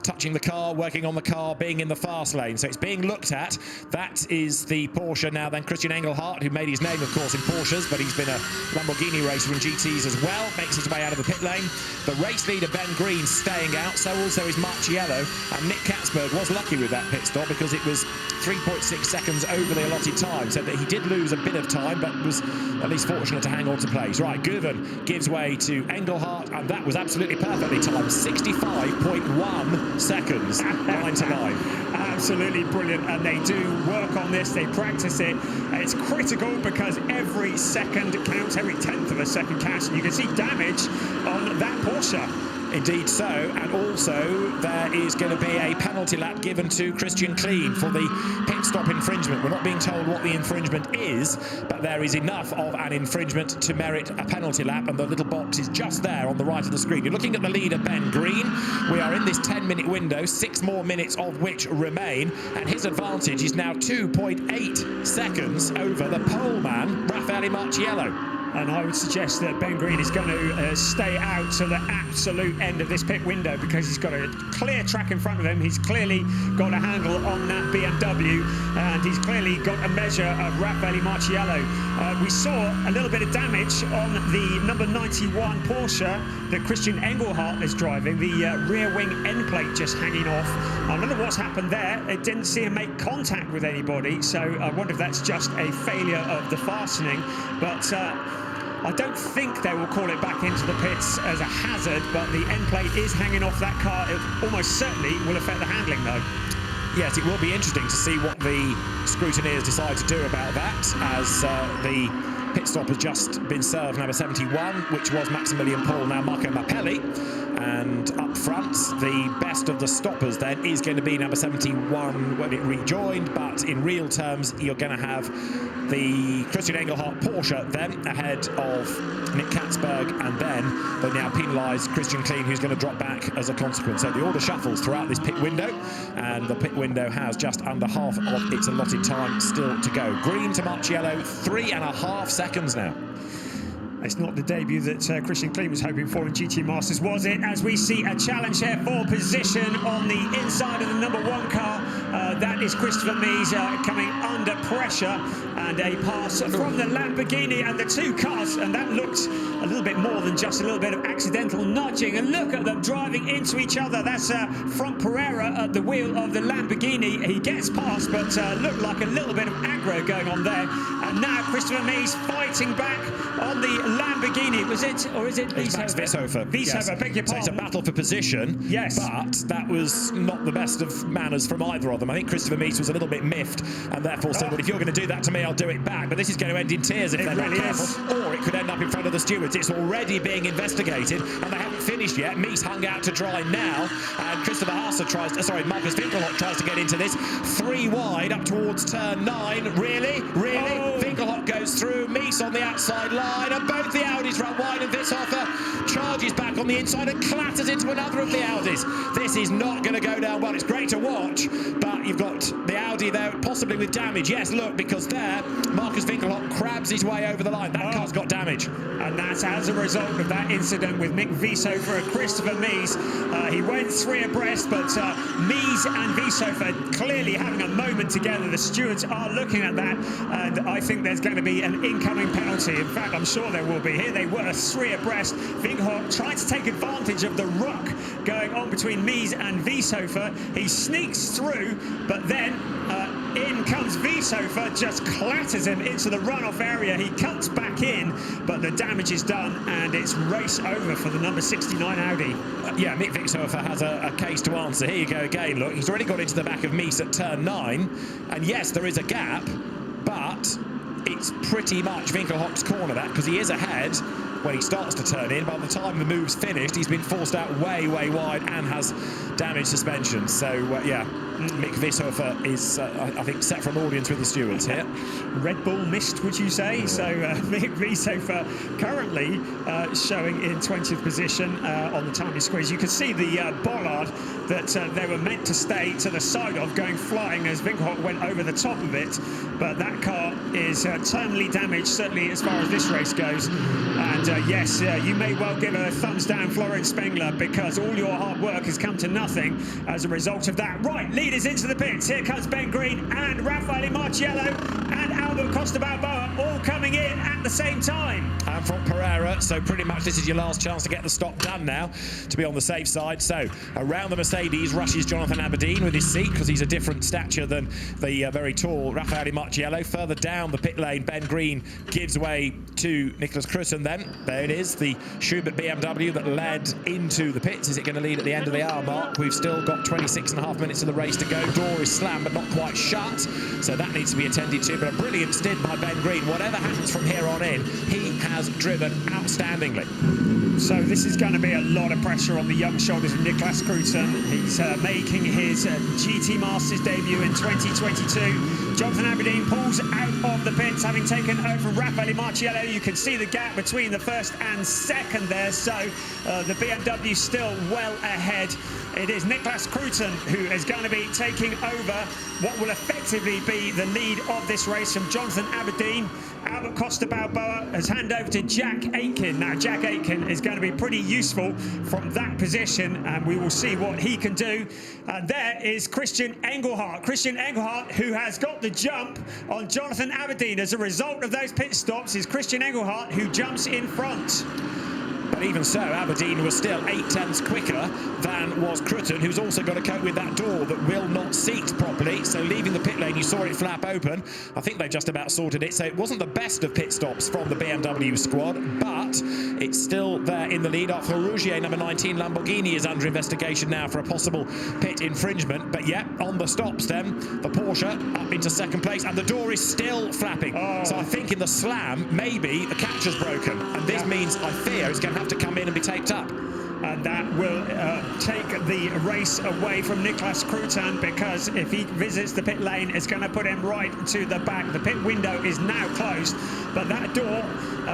touching the car, working on the car, being in the fast lane. So it's being looked at. That is the Porsche now. Then Christian Engelhardt, who made his name, of course, in Porsches, but he's been a Lamborghini racer in GTs as well, makes his way out of the pit lane. The race leader, Ben Green, staying out. So also is Marciello, and Nick Katzberg was lucky with that pit stop because it was 3.6 seconds over the allotted time. So he did lose a bit of time, but was at least fortunate to hang on to place. Right, Guven gives way to Engelhardt, and that was absolutely perfectly timed. 65.1 seconds, line to line. Absolutely brilliant, and they do work on this, they practice it. It's critical because every second counts, every 10th of a second counts, and you can see damage on that Porsche. Indeed so, and also there is going to be a penalty lap given to Christian Kleen for the pit stop infringement. We're not being told what the infringement is, but there is enough of an infringement to merit a penalty lap, and the little box is just there on the right of the screen. You're looking at the leader, Ben Green. We are in this 10-minute window, 6 more minutes of which remain, and his advantage is now 2.8 seconds over the pole man, Raffaele Marciello. And I would suggest that Ben Green is going to stay out to the absolute end of this pit window because he's got a clear track in front of him. He's clearly got a handle on that BMW, and he's clearly got a measure of Raffaele Marciello. We saw a little bit of damage on the number 91 Porsche that Christian Engelhardt is driving, the rear wing end plate just hanging off. I don't know what's happened there. It didn't see him make contact with anybody, so I wonder if that's just a failure of the fastening. But I don't think they will call it back into the pits as a hazard, but the end plate is hanging off that car. It almost certainly will affect the handling, though. Yes, it will be interesting to see what the scrutineers decide to do about that, as the pit stop has just been served number 71, which was Maximilian Paul, now Marco Mappelli. And up front, the best of the stoppers then is going to be number 71 when it rejoined, but in real terms, you're going to have the Christian Engelhardt Porsche then ahead of Nick Katzberg, and then they now penalise Christian Kleen, who's going to drop back as a consequence. So the order shuffles throughout this pit window, and the pit window has just under half of its allotted time still to go. Green to Marciello, 3.5 seconds now. It's not the debut that Christian Kleen was hoping for in GT Masters, was it? As we see a challenge here for position on the inside of the number 1 car. That is Christopher Mies coming under pressure, and a pass from the Lamborghini and the 2 cars, and that looked a little bit more than just a little bit of accidental nudging. And look at them driving into each other. That's Frank Pereira at the wheel of the Lamborghini. He gets past, but looked like a little bit of aggro going on there. And now Christopher Mies fighting back on the Lamborghini. Was it, or is it It's Max Vishofer. Yes. Beg your pardon. So it's a battle for position. Yes. But that was not the best of manners from either of them. I think Christopher Mies was a little bit miffed, and therefore said, well, if you're going to do that to me, I'll do it back. But this is going to end in tears if they're not careful. Or it could end up in front of the stewards. It's already being investigated, and they haven't finished yet. Mies hung out to dry now, and Christopher Haase Marcus Winkelhock tries to get into this. 3 wide up towards turn 9. Really? Oh. Winkelhock goes through. Mies on the outside line, and both the Audis run wide, and Vishofer charges back on the inside and clatters into another of the Audis. This is not going to go down well. It's great to watch, but you've got the Audi there possibly with damage. Yes, look, because there Marcus Winkelhock crabs his way over the line. That car's got damage. And that's as a result of that incident with Mick Vishofer and Christopher Mies. He went 3 abreast, but Mies and Vishofer clearly having a moment together. The stewards are looking at that, and I think there's going to be an incoming penalty. In fact, I'm sure there will be. Here they were 3 abreast. Winkelhock tried to take advantage of the rock going on between Mies and Vishofer. He sneaks through, but then in comes Vishofer, just clatters him into the runoff area. He cuts back in, but the damage is done, and it's race over for the number 69 Audi. Yeah, Mick Vishofer has a case to answer. Here you go again. Look, he's already got into the back of Mies at turn 9, and yes, there is a gap, but it's pretty much Winkelhock's corner, that, because he is ahead when he starts to turn in. By the time the move's finished, he's been forced out way wide and has damaged suspension. So, yeah, Mick Vishofer is, I think, set for an audience with the stewards here. Red Bull missed, would you say? So, Mick Vishofer currently showing in 20th position on the timing squeeze. You can see the bollard that they were meant to stay to the side of going flying as Winkelhock went over the top of it. But that car is terminally damaged, certainly as far as this race goes. And yes, you may well give a thumbs down, Florian Spengler, because all your hard work has come to nothing as a result of that. Right, leaders into the pits. Here comes Ben Green and Raffaele Marciello and Albert Costabal Balboa all coming in at the same time. And from Pereira, so pretty much this is your last chance to get the stop done now, to be on the safe side. So around the Mercedes rushes Jonathan Aberdeen with his seat, because he's a different stature than the very tall Raffaele Marciello. Further down the pit lane, Ben Green gives way to Nicholas Crutten then. There it is, the Schubert BMW that led into the pits. Is it going to lead at the end of the hour mark? We've still got 26.5 minutes of the race to go. Door is slammed but not quite shut, so that needs to be attended to. But a brilliant stint by Ben Green. Whatever happens from here on in, he has driven outstandingly. So this is going to be a lot of pressure on the young shoulders of Nicholas Crutten. He's making his GT Masters debut in 2022. Jonathan Aberdeen pulls out of the pits, having taken over from Raffaele Marciello. You can see the gap between the first and second there, so the BMW still well ahead. It is Nicholas Crutten who is going to be taking over what will effectively be the lead of this race from Jonathan Aberdeen. Albert Costa Balboa has handed over to Jack Aitken. Now, Jack Aitken is going to be pretty useful from that position, and we will see what he can do. And there is Christian Engelhardt. Christian Engelhardt, who has got the jump on Jonathan Aberdeen as a result of those pit stops, is Christian Engelhardt who jumps in front. But even so, Aberdeen was still 0.8 quicker than was Crutten, who's also got to cope with that door that will not seat properly. So leaving the pit lane, you saw it flap open. I think they've just about sorted it. So it wasn't the best of pit stops from the BMW squad, but it's still there in the lead. After Rougier, number 19, Lamborghini is under investigation now for a possible pit infringement. But yeah, on the stops then, the Porsche up into second place, and the door is still flapping. So I think in the slam, maybe the catcher's broken. And this means, I fear, it's going to have to come in and be taped up. And that will take the race away from Nicholas Crutten, because if he visits the pit lane, it's going to put him right to the back. The pit window is now closed, but that door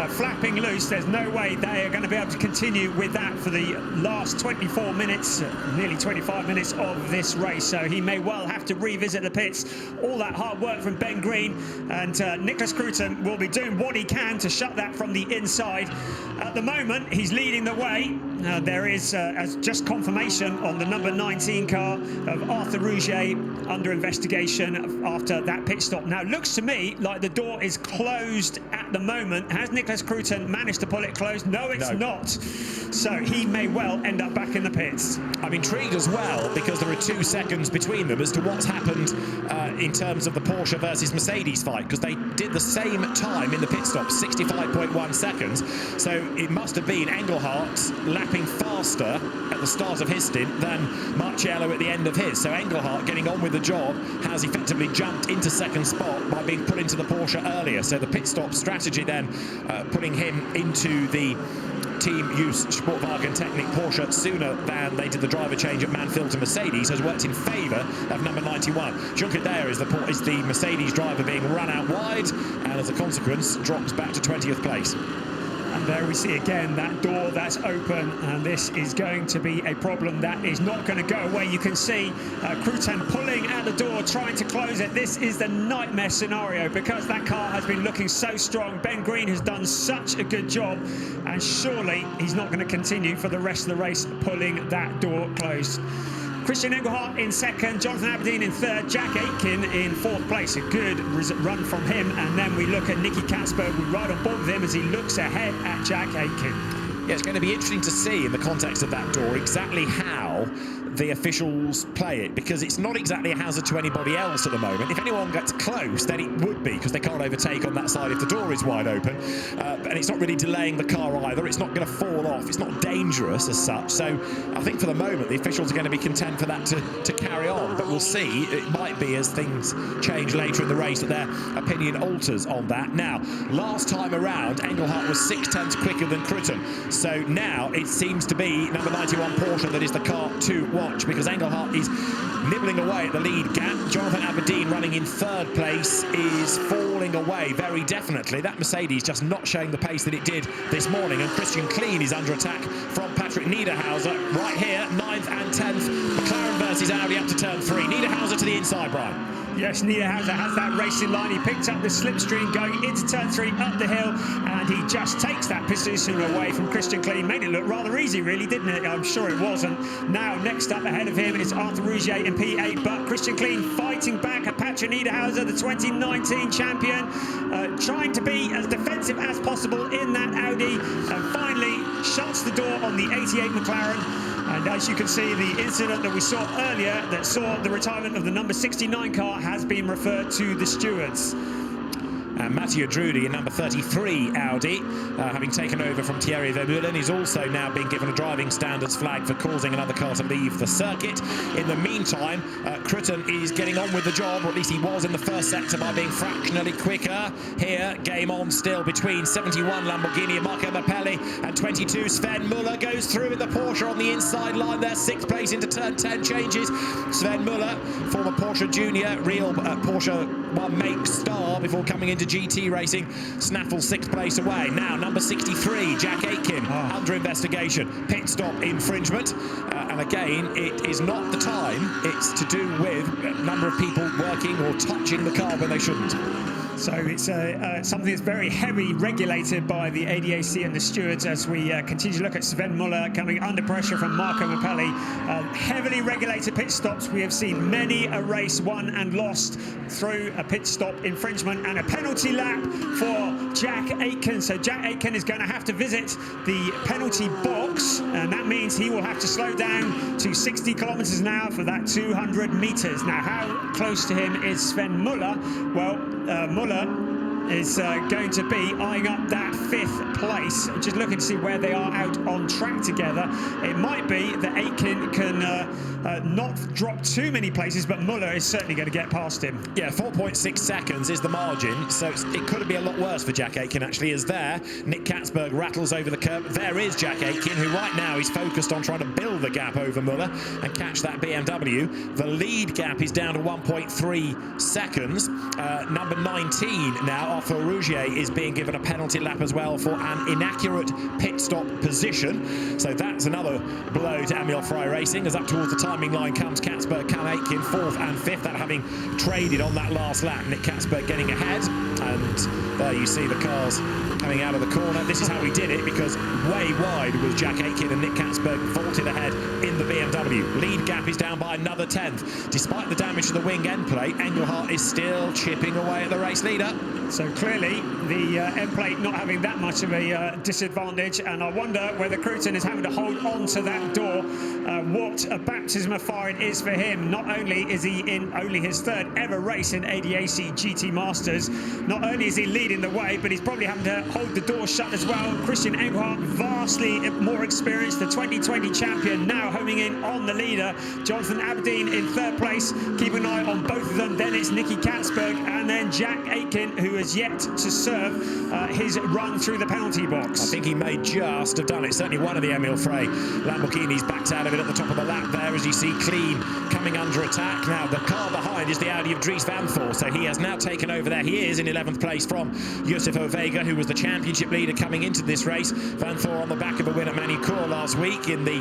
flapping loose, there's no way they are going to be able to continue with that for the last 24 minutes, nearly 25 minutes of this race. So he may well have to revisit the pits. All that hard work from Ben Green, and Nicholas Crutten will be doing what he can to shut that from the inside. At the moment, he's leading the way. There is just confirmation on the number 19 car of Arthur Rougier under investigation after that pit stop. Now, it looks to me like the door is closed at the moment. Has Nicholas Crutten managed to pull it closed? No, it's not. So he may well end up back in the pits. I'm intrigued as well, because there are 2 seconds between them as to what's happened in terms of the Porsche versus Mercedes fight, because they did the same time in the pit stop, 65.1 seconds. So it must have been Engelhardt lapping faster at the start of his stint than Marciello at the end of his. So Engelhardt, getting on with the job, has effectively jumped into second spot by being put into the Porsche earlier. So the pit stop strategy then putting him into the Team Use Sportwagen Technik Porsche sooner than they did the driver change at Manfield to Mercedes has worked in favour of number 91. Juncker there is the Mercedes driver being run out wide, and as a consequence drops back to 20th place. And there we see again that door that's open, and this is going to be a problem that is not going to go away. You can see Crutten pulling at the door, trying to close it. This is the nightmare scenario, because that car has been looking so strong. Ben Green has done such a good job, and surely he's not going to continue for the rest of the race pulling that door closed. Christian Engelhardt in second, Jonathan Aberdeen in third, Jack Aitken in fourth place. A good run from him. And then we look at Nicky Katzberg. We ride on board with him as he looks ahead at Jack Aitken. Yeah, it's going to be interesting to see in the context of that door exactly how the officials play it, because it's not exactly a hazard to anybody else at the moment. If anyone gets close, then it would be, because they can't overtake on that side if the door is wide open. And it's not really delaying the car either. It's not going to fall off. It's not dangerous as such. So I think for the moment, the officials are going to be content for that to carry on. But we'll see. It might be as things change later in the race that their opinion alters on that. Now, last time around, Engelhardt was 0.6 quicker than Crutten. So now it seems to be number 91 Porsche that is the car to watch, because Engelhardt is nibbling away at the lead gap. Jonathan Aberdeen running in third place is falling away very definitely. That Mercedes just not showing the pace that it did this morning, and Christian Klein is under attack from Patrick Niederhauser right here, 9th and 10th. McLaren versus Audi up to turn 3. Niederhauser to the inside, Brian. Yes, Niederhauser has that racing line. He picked up the slipstream going into turn 3 up the hill, and he just takes that position away from Christian Klein. Made it look rather easy, really, didn't it? I'm sure it wasn't. Now, next up ahead of him is Arthur Rougier in P8, but Christian Klein fighting back at Patrick Niederhauser, the 2019 champion, trying to be as defensive as possible in that Audi, and finally shuts the door on the 88 McLaren. And as you can see, the incident that we saw earlier that saw the retirement of the number 69 car has been referred to the stewards. And Mathieu Drudy in number 33 Audi, having taken over from Thierry Vermeulen, he's also now been given a driving standards flag for causing another car to leave the circuit. In the meantime, Cruton is getting on with the job, or at least he was in the first sector, by being fractionally quicker. Here, game on still between 71 Lamborghini and Marco Mappelli, and 22 Sven Muller goes through in the Porsche on the inside line there. 6th place into turn 10 changes. Sven Muller, former Porsche Junior, real Porsche 1 make star before coming into GT racing, snaffles 6th place away. Now number 63 Jack Aitken under investigation, pit stop infringement, and again it is not the time, it's to do with a number of people working or touching the car when they shouldn't. So it's something that's very heavily regulated by the ADAC and the stewards as we continue to look at Sven Muller coming under pressure from Marco Mappelli. Heavily regulated pit stops. We have seen many a race won and lost through a pit stop infringement, and a penalty lap for Jack Aitken. So Jack Aitken is going to have to visit the penalty box, and that means he will have to slow down to 60 kilometers an hour for that 200 meters. Now, how close to him is Sven Muller? Well, Muller is going to be eyeing up that 5th place, just looking to see where they are out on track together. It might be that Aitken can not drop too many places, but Muller is certainly going to get past him. Yeah, 4.6 seconds is the margin, so it could be a lot worse for Jack Aitken, actually, as there Nick Katzberg rattles over the curb. There is Jack Aitken, who right now is focused on trying to build the gap over Muller and catch that BMW. The lead gap is down to 1.3 seconds. Number 19 now, Arthur Rougier, is being given a penalty lap as well for an inaccurate pit stop position. So that's another blow to Emil Frey Racing, as up towards the timing line comes Katzberg, Cam Aitken, 4th and 5th, that having traded on that last lap. Nick Katzberg getting ahead, and there you see the cars coming out of the corner. This is how he did it, because way wide was Jack Aitken, and Nick Katzberg vaulted ahead in the BMW. Lead gap is down by another 10th. Despite the damage to the wing end plate, Engelhardt is still chipping away at the race leader. So clearly the end plate not having that much of a disadvantage, and I wonder whether Cruton is having to hold on to that door. What a baptism of fire it is for him. Not only is he in only his 3rd ever race in ADAC GT Masters, not only is he leading the way, but he's probably having to hold the door shut as well. Christian Engelhardt, vastly more experienced, the 2020 champion, now homing in on the leader. Jonathan Aberdeen in 3rd place. Keep an eye on both of them. Then it's Nicky Katzberg, and then Jack Aitken, who has yet to serve his run through the penalty box. I think he may just have done it. Certainly one of the Emil Frey Lamborghinis backed out of it at the top of the lap there, as you see Clean coming under attack. Now the car behind is the Audi of Dries Van Voor, so he has now taken over there. He is in 11th place from Josefo Vega, who was the championship leader coming into this race. Van Voor on the back of a win at Manicourt last week in the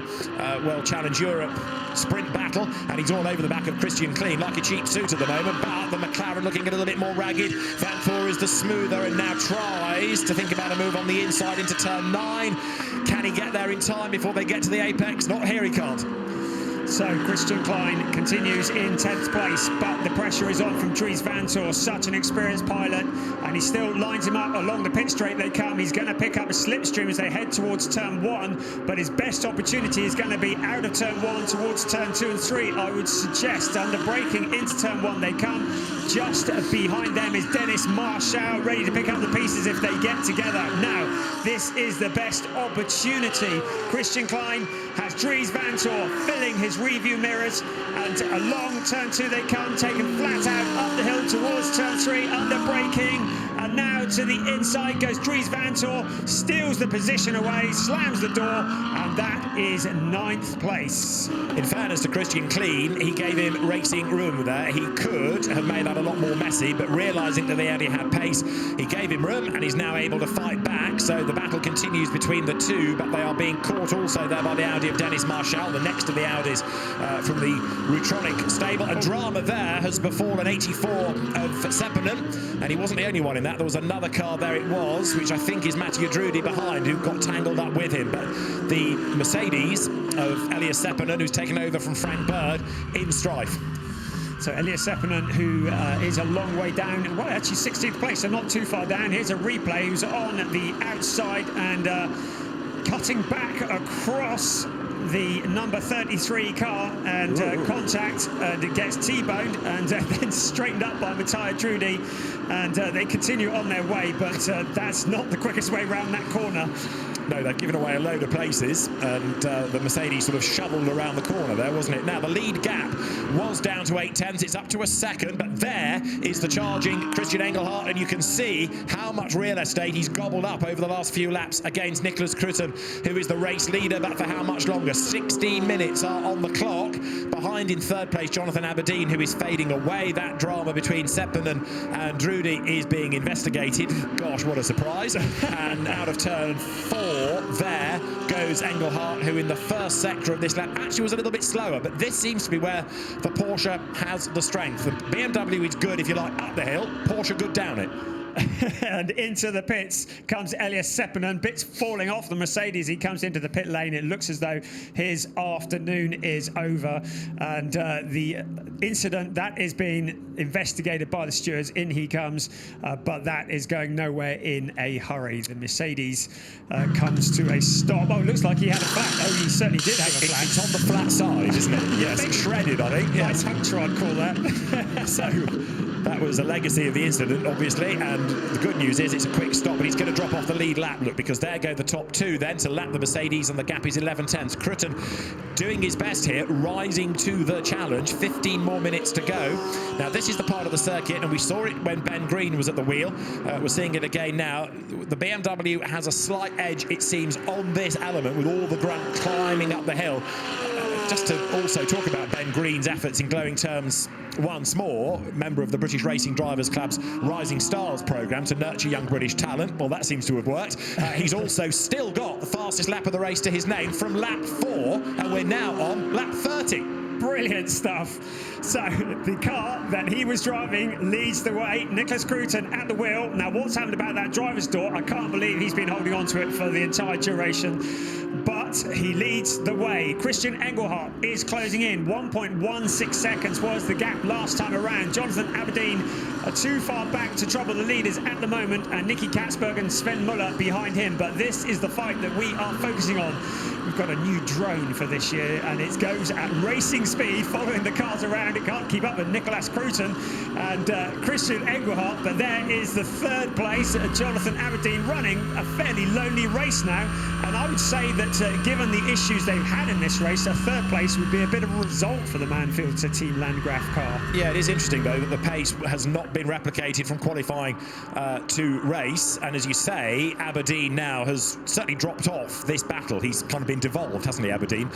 World Challenge Europe sprint battle, and he's all over the back of Christian Klein like a cheap suit at the moment, but the McLaren looking a little bit more ragged. Van Voor is the smoother and now tries to think about a move on the inside into turn 9. Can he get there in time before they get to the apex? Not here, he can't. So Christian Klein continues in 10th place, but the pressure is on from Dries Van Voor, such an experienced pilot, and he still lines him up along the pit straight they come. He's going to pick up a slipstream as they head towards turn 1, but his best opportunity is going to be out of turn 1 towards turn 2 and 3. I would suggest under braking into turn 1 they come. Just behind them is Dennis Marshall, ready to pick up the pieces if they get together. Now, this is the best opportunity. Christian Klein has Dries Van Voor filling his review mirrors, and along turn 2 they come, taken flat out up the hill towards turn 3, under braking, and now to the inside goes Dries Van Voor, steals the position away, slams the door, and that is 9th place. In fairness to Christian Klein, he gave him racing room there. He could have made that a lot more messy, but realising that they only had that pace. He gave him room, and he's now able to fight back. So the battle continues between the two, but they are being caught also there by the Audi of Dennis Marshall, the next of the Audis from the Rutronic stable. A drama there has befallen 84 of Seppänen, and he wasn't the only one in that. There was another car there, it was, which I think is Mattia Drudi behind, who got tangled up with him. But the Mercedes of Elias Seppänen, who's taken over from Frank Bird, in strife. So Elias Seppänen, who is a long way down, well, actually 16th place, so not too far down. Here's a replay, who's on the outside and cutting back across the number 33 car and contact, and it gets T-boned and then straightened up by Mattia Drudi, and they continue on their way, but that's not the quickest way around that corner. No, they've given away a load of places, and the Mercedes sort of shoveled around the corner there, wasn't it? Now, the lead gap was down to 8/10. It's up to a second, but there is the charging Christian Engelhardt, and you can see how much real estate he's gobbled up over the last few laps against Nicholas Krutten, who is the race leader, but for how much longer? 16 minutes are on the clock. Behind in third place, Jonathan Aberdeen, who is fading away. That drama between Seppänen and Drudi is being investigated. Gosh, what a surprise. And out of turn 4, there goes Engelhardt, who in the first sector of this lap actually was a little bit slower, but this seems to be where the Porsche has the strength. The BMW is good, if you like, up the hill. Porsche good down it. And into the pits comes Elias Seppänen, bits falling off the Mercedes. He comes into the pit lane. It looks as though his afternoon is over, and the incident that is being investigated by the stewards. In he comes, but that is going nowhere in a hurry. The Mercedes comes to a stop. Oh, it looks like he had a flat. Oh, he certainly did have a flat. It's on the flat side, isn't it? Yes, it's shredded, I think. Nice puncture, I'd call that. So that was a legacy of the incident, obviously, and the good news is it's a quick stop, but he's going to drop off the lead lap, look, because there go the top two then to lap the Mercedes, and the gap is 11/10. Krutten doing his best here, rising to the challenge. 15 more minutes to go. Now, this is the part of the circuit, and we saw it when Ben Green was at the wheel. We're seeing it again now. The BMW has a slight edge, it seems, on this element with all the grunt climbing up the hill. Just to also talk about Ben Green's efforts in glowing terms once more, member of the British Racing Drivers Club's Rising Stars programme to nurture young British talent. Well, that seems to have worked. He's also still got the fastest lap of the race to his name from lap 4, and we're now on lap 30. Brilliant stuff. So the car that he was driving leads the way. Nicholas Krutten at the wheel. Now, what's happened about that driver's door? I can't believe he's been holding on to it for the entire duration, but he leads the way. Christian Engelhardt is closing in. 1.16 seconds was the gap last time around. Jonathan Aberdeen too far back to trouble the leaders at the moment, and Nicky Katzberg and Sven Muller behind him. But this is the fight that we are focusing on. We've got a new drone for this year, and it goes at racing speed, following the cars around. It can't keep up with Nicholas Krutten and Christian Engelhardt, but there is the third place. Jonathan Aberdeen running a fairly lonely race now, and I would say that given the issues they've had in this race, a third place would be a bit of a result for the Manfield Team Landgraf car. Yeah, it is interesting, though, that the pace has not been replicated from qualifying to race, and as you say, Aberdeen now has certainly dropped off this battle. He's kind of been devolved, hasn't he, Aberdeen,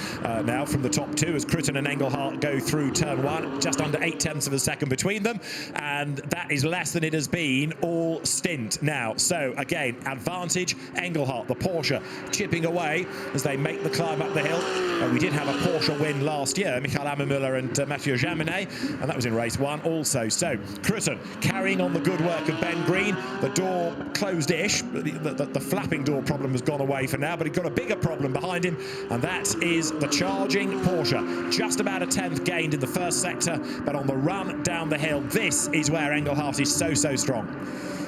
now from the top two, as Krutten and Engelhardt go through turn 1, just under 0.8 of a second between them, and that is less than it has been all stint now. So again, advantage Engelhardt, the Porsche, chipping away as they make the climb up the hill. We did have a Porsche win last year, Michael Ammermüller and Mathieu Jaminet, and that was in race 1 also. So Krutten carrying on the good work of Ben Green. The door closed-ish, the flapping door problem has gone away for now, but he's got a bigger problem behind him, and that is the charging Porsche. Just about a 10th gained in the first sector, but on the run down the hill, this is where Engelhardt is so strong.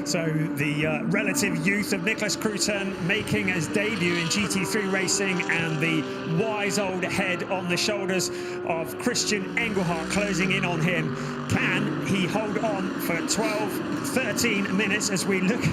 So the relative youth of Nicholas Krutten making his debut in GT3 racing, and the wise old head on the shoulders of Christian Engelhardt closing in on him. Can he hold on for 12, 13 minutes as we look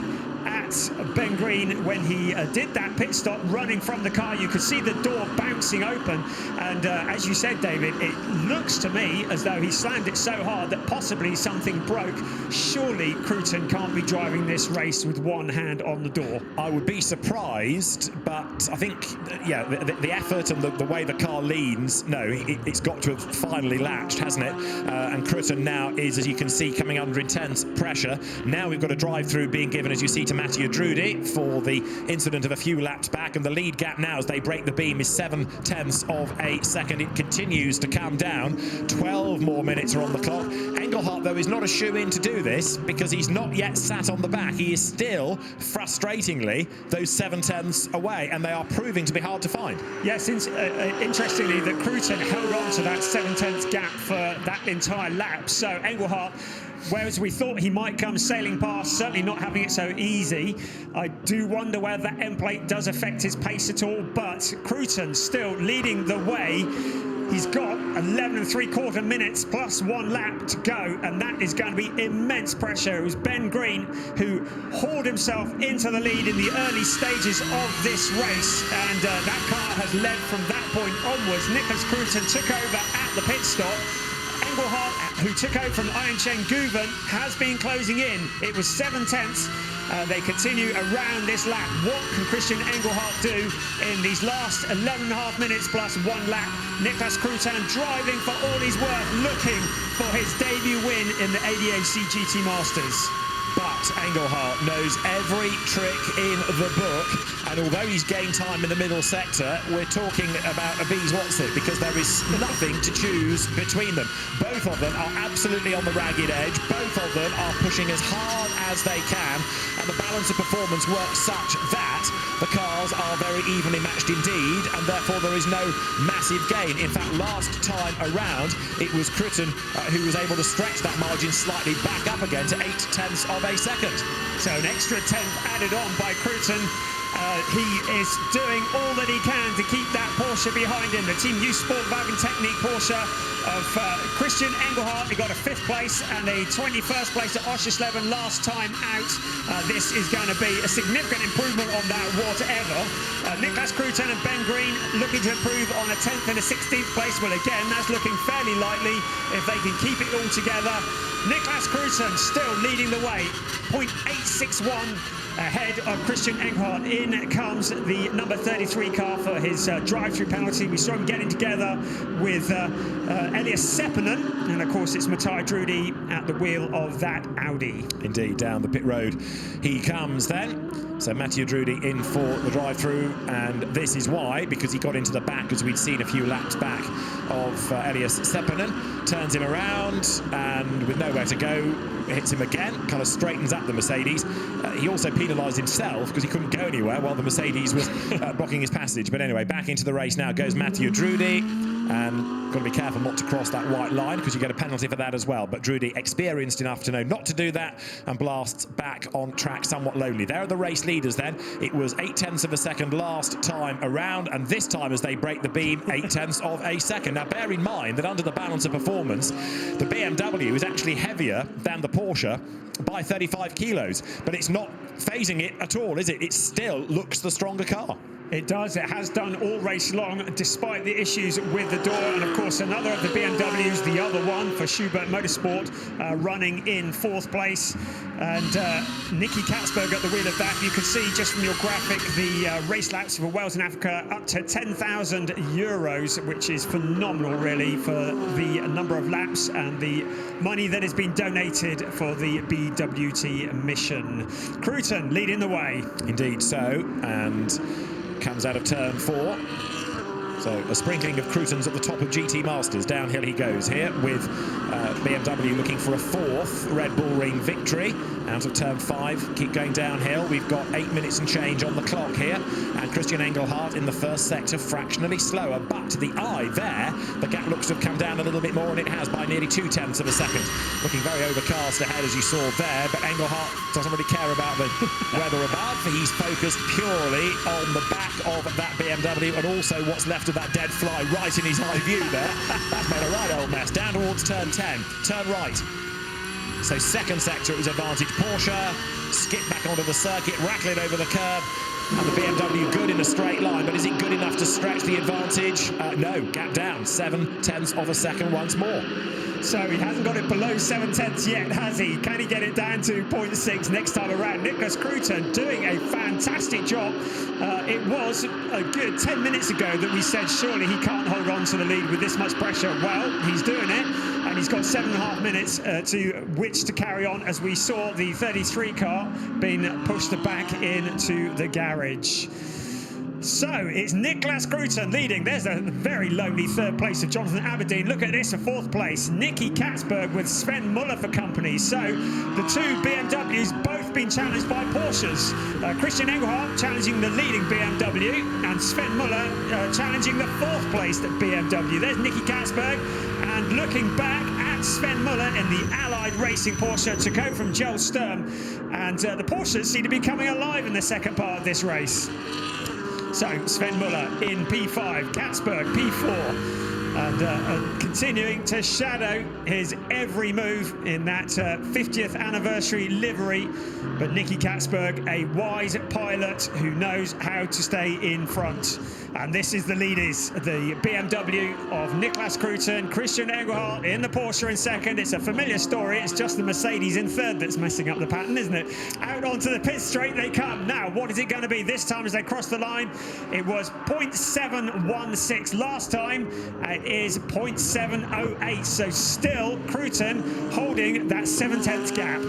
at at Ben Green when he did that pit stop, running from the car. You could see the door bouncing open, and as you said, David, it looks to me as though he slammed it so hard that possibly something broke. Surely Cruton can't be driving this race with one hand on the door. I would be surprised, but I think, yeah, the effort and the way the car leans, no, it's got to have finally latched, hasn't it? And Cruton now is, as you can see, coming under intense pressure. Now we've got a drive-through being given, as you see, to Mattia Drudi for the incident of a few laps back, and the lead gap now as they break the beam is 0.7 of a second. It continues to come down. 12 more minutes are on the clock. Engelhardt, though, is not a shoe-in to do this because he's not yet sat on the back. He is still, frustratingly, those 0.7 away, and they are proving to be hard to find. Yes, interestingly, that Cruton held on to that 0.7 gap for that entire lap. So Engelhardt, whereas we thought he might come sailing past, certainly not having it so easy. I do wonder whether that end plate does affect his pace at all, but Cruton still leading the way. He's got 11 3/4 minutes plus one lap to go, and that is going to be immense pressure. It was Ben Green who hauled himself into the lead in the early stages of this race, and that car has led from that point onwards. Nicholas Cruton took over at the pit stop. Engelhardt, who took over from Iron Chen Guven, has been closing in. It was 0.7. They continue around this lap. What can Christian Engelhardt do in these last 11.5 minutes plus one lap? Nicholas Cruton driving for all he's worth, looking for his debut win in the ADAC GT Masters. But Engelhardt knows every trick in the book, and although he's gained time in the middle sector, we're talking about a bees what's it, because there is nothing to choose between them. Both of them are absolutely on the ragged edge. Both of them are pushing as hard as they can, and the balance of performance works such that the cars are very evenly matched indeed, and therefore there is no massive gain. In fact, last time around, it was Cruton who was able to stretch that margin slightly back up again to 0.8 of a second. So an extra 10th added on by Cruton. He is doing all that he can to keep that Porsche behind him. The Team U Sportwagen Technique Porsche of Christian Engelhardt. He got a 5th place and a 21st place at Oschersleben last time out. This is going to be a significant improvement on that, whatever. Nicholas Cruton and Ben Green looking to improve on a 10th and a 16th place. Well, again, that's looking fairly likely if they can keep it all together. Nicholas Cruton still leading the way, 0.861 ahead of Christian Engelhardt. In comes the number 33 car for his drive-through penalty. We saw him getting together with Elias Seppänen, and of course it's Mattia Drudi at the wheel of that Audi. Indeed, down the pit road he comes then. So Mattia Drudi in for the drive-through, and this is why, because he got into the back, as we'd seen a few laps back, of Elias Seppänen. Turns him around, and with nowhere to go, hits him again, kind of straightens up the Mercedes. He also penalised himself because he couldn't go anywhere while the Mercedes was blocking his passage. But anyway, back into the race now goes Mattia Drudi, and got to be careful not to cross that white line because you get a penalty for that as well. But Drudi experienced enough to know not to do that and blasts back on track somewhat lonely. There are the race leaders then. It was 0.8 of a second last time around, and this time as they break the beam, 0.8 of a second. Now bear in mind that under the balance of performance, the BMW is actually heavier than the Porsche by 35 kilos, but it's not phasing it at all, is it? It still looks the stronger car. It does. It has done all race long, despite the issues with the door. And of course, another of the BMWs, the other one for Schubert Motorsport, running in 4th place. And Nicky Katzberg at the wheel of that. You can see just from your graphic the race laps for Wales and Africa up to 10,000 euros, which is phenomenal, really, for the number of laps and the money that has been donated for the BWT mission. Cruton leading the way. Indeed so, and comes out of turn 4. So a sprinkling of Crutons at the top of GT Masters. Downhill he goes here with BMW looking for a 4th Red Bull Ring victory. Out of turn 5, keep going downhill. We've got 8 minutes and change on the clock here. And Christian Engelhardt in the first sector fractionally slower. But to the eye there, the gap looks to have come down a little bit more, and it has by nearly 0.2 of a second. Looking very overcast ahead, as you saw there. But Engelhardt doesn't really care about the weather above. He's focused purely on the back of that BMW and also what's left of that dead fly right in his eye view there. That's made a right old mess. Down towards turn 10. Turn right. So second sector, it was advantage Porsche. Skip back onto the circuit, rattling over the curb. And the BMW good in a straight line, but is it good enough to stretch the advantage? No, gap down, 7/10 of a second once more. So he hasn't got it below 7/10 yet, has he? Can he get it down to 0.6 next time around? Nicholas Cruton doing a fantastic job. It was a good 10 minutes ago that we said surely he can't hold on to the lead with this much pressure. Well, he's doing it, and he's got 7.5 minutes to which to carry on, as we saw the 33 car being pushed back into the garage. So it's Nicholas Cruton leading. There's a very lowly third place of Jonathan Aberdeen. Look at this, a fourth place. Nicky Katzberg with Sven Muller for company. So the two BMWs both been challenged by Porsches. Christian Engelhardt challenging the leading BMW, and Sven Muller challenging the fourth place at BMW. There's Nicky Katzberg, and looking back at Sven Muller in the Allied Racing Porsche to go from Joel Sturm. And the Porsches seem to be coming alive in the second part of this race. So Sven Muller in P5, Katzberg P4, and continuing to shadow his every move in that 50th anniversary livery. But Nicky Katzberg, a wise pilot who knows how to stay in front. And this is the leaders, the BMW of Nicholas Cruton, Christian Engelhardt in the Porsche in second. It's a familiar story. It's just the Mercedes in third that's messing up the pattern, isn't it? Out onto the pit straight they come. Now, what is it going to be this time as they cross the line? It was 0.716 last time. It is 0.708. So still Cruton holding that 7/10 gap.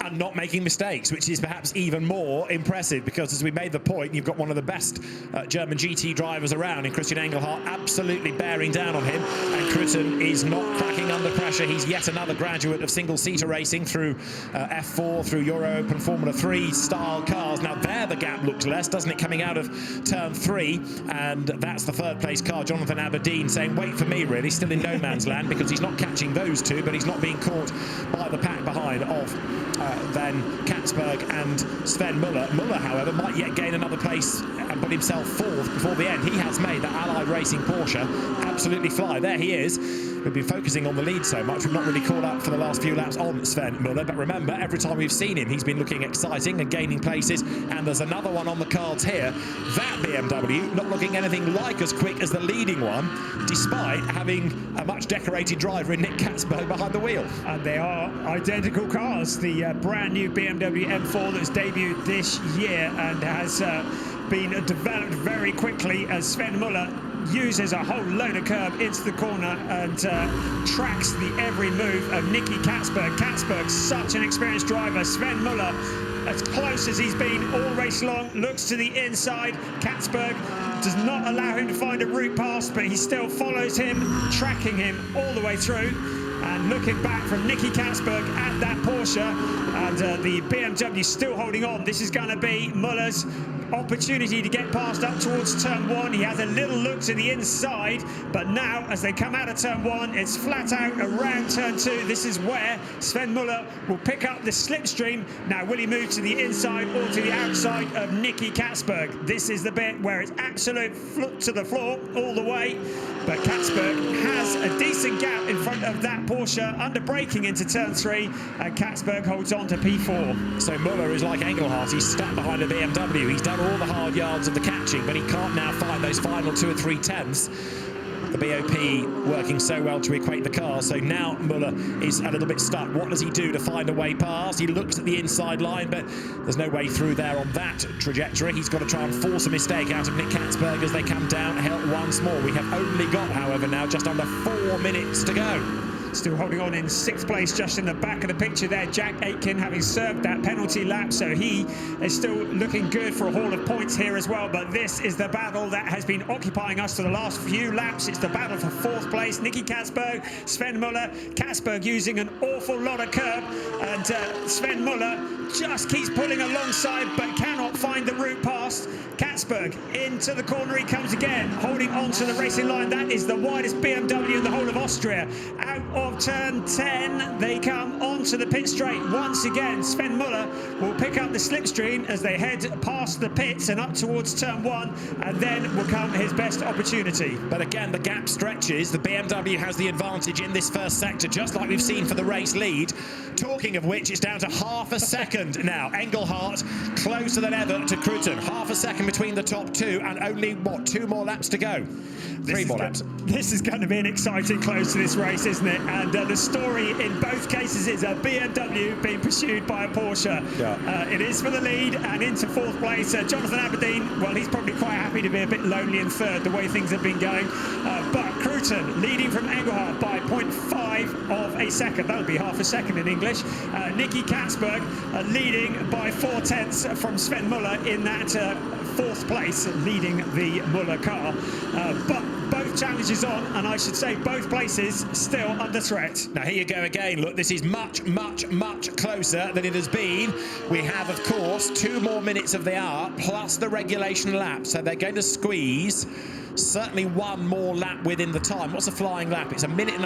And not making mistakes, which is perhaps even more impressive, because as we made the point, you've got one of the best German GT drivers around in Christian Engelhardt, absolutely bearing down on him, and Cruton is not cracking under pressure. He's yet another graduate of single-seater racing through F4, through Euro Open Formula 3 style cars. Now there the gap looks less, doesn't it, coming out of turn 3, and that's the third place car, Jonathan Aberdeen, saying wait for me really, still in no man's land, because he's not catching those two, but he's not being caught by the pack behind of then Katzberg and Sven Muller. Muller, however, might yet gain another place and put himself fourth before the end. He has made that Allied Racing Porsche absolutely fly. There he is. We've been focusing on the lead so much, we've not really caught up for the last few laps on Sven Muller, but remember, every time we've seen him, he's been looking exciting and gaining places, and there's another one on the cards here. That BMW not looking anything like as quick as the leading one, despite having a much decorated driver in Nick Katzberg behind the wheel. And they are identical cars. The brand new BMW M4 that's debuted this year and has been developed very quickly, as Sven Muller uses a whole load of curb into the corner and tracks the every move of Nicky Katzberg. Katzberg, such an experienced driver. Sven Muller, as close as he's been all race long, looks to the inside. Katzberg does not allow him to find a route past, but he still follows him, tracking him all the way through. And looking back from Nicky Katzberg at that Porsche, and the BMW still holding on. This is going to be Muller's opportunity to get past up towards turn 1. He has a little look to the inside, but now as they come out of turn 1, it's flat out around turn 2. This is where Sven Muller will pick up the slipstream. Now will he move to the inside or to the outside of Nicky Katzberg? This is the bit where it's absolute foot to the floor all the way, but Katzberg has a decent gap in front of that Porsche under braking into turn 3, and Katzberg holds on to P4. So Muller is like Engelhardt, he's stuck behind a BMW. He's done all the hard yards of the catching, but he can't now find those final 2 or 3 tenths. The BOP working so well to equate the car, so now Muller is a little bit stuck. What does he do to find a way past? He looks at the inside line, but there's no way through there on that trajectory. He's got to try and force a mistake out of Nick Katzberg as they come downhill once more. We have only got, however, now just under 4 minutes to go. Still holding on in 6th place, just in the back of the picture there, Jack Aitken, having served that penalty lap, so he is still looking good for a haul of points here as well. But this is the battle that has been occupying us for the last few laps. It's the battle for 4th place. Nicky Katzberg, Sven Muller. Katzberg using an awful lot of curb, and Sven Muller just keeps pulling alongside but cannot find the route past. Katzberg into the corner he comes again, holding on to the racing line. That is the widest BMW in the whole of Austria. Out of turn 10. They come onto the pit straight. Once again, Sven Muller will pick up the slipstream as they head past the pits and up towards turn 1, and then will come his best opportunity. But again, the gap stretches. The BMW has the advantage in this first sector, just like we've seen for the race lead. Talking of which, it's down to half a second now. Engelhardt closer than ever to Cruton. Half a second between the top two, and only, what, 2 more laps to go? 3 more laps. This is going to be an exciting close to this race, isn't it? And the story in both cases is a BMW being pursued by a Porsche. Yeah. It is for the lead, and into 4th place. Jonathan Aberdeen, well, he's probably quite happy to be a bit lonely in 3rd, the way things have been going. But Cruton leading from Engelhardt by 0.5 of a second. That would be half a second in English. Nicky Katzberg leading by 4/10 from Sven Muller in that 4th place, leading the Muller car. But both challenges on, and I should say both places still under threat. Now here you go again. Look, this is much, much, much closer than it has been. We have, of course, 2 more minutes of the hour plus the regulation lap, so they're going to squeeze certainly 1 more lap within the time. What's a flying lap? It's 1.5 minutes.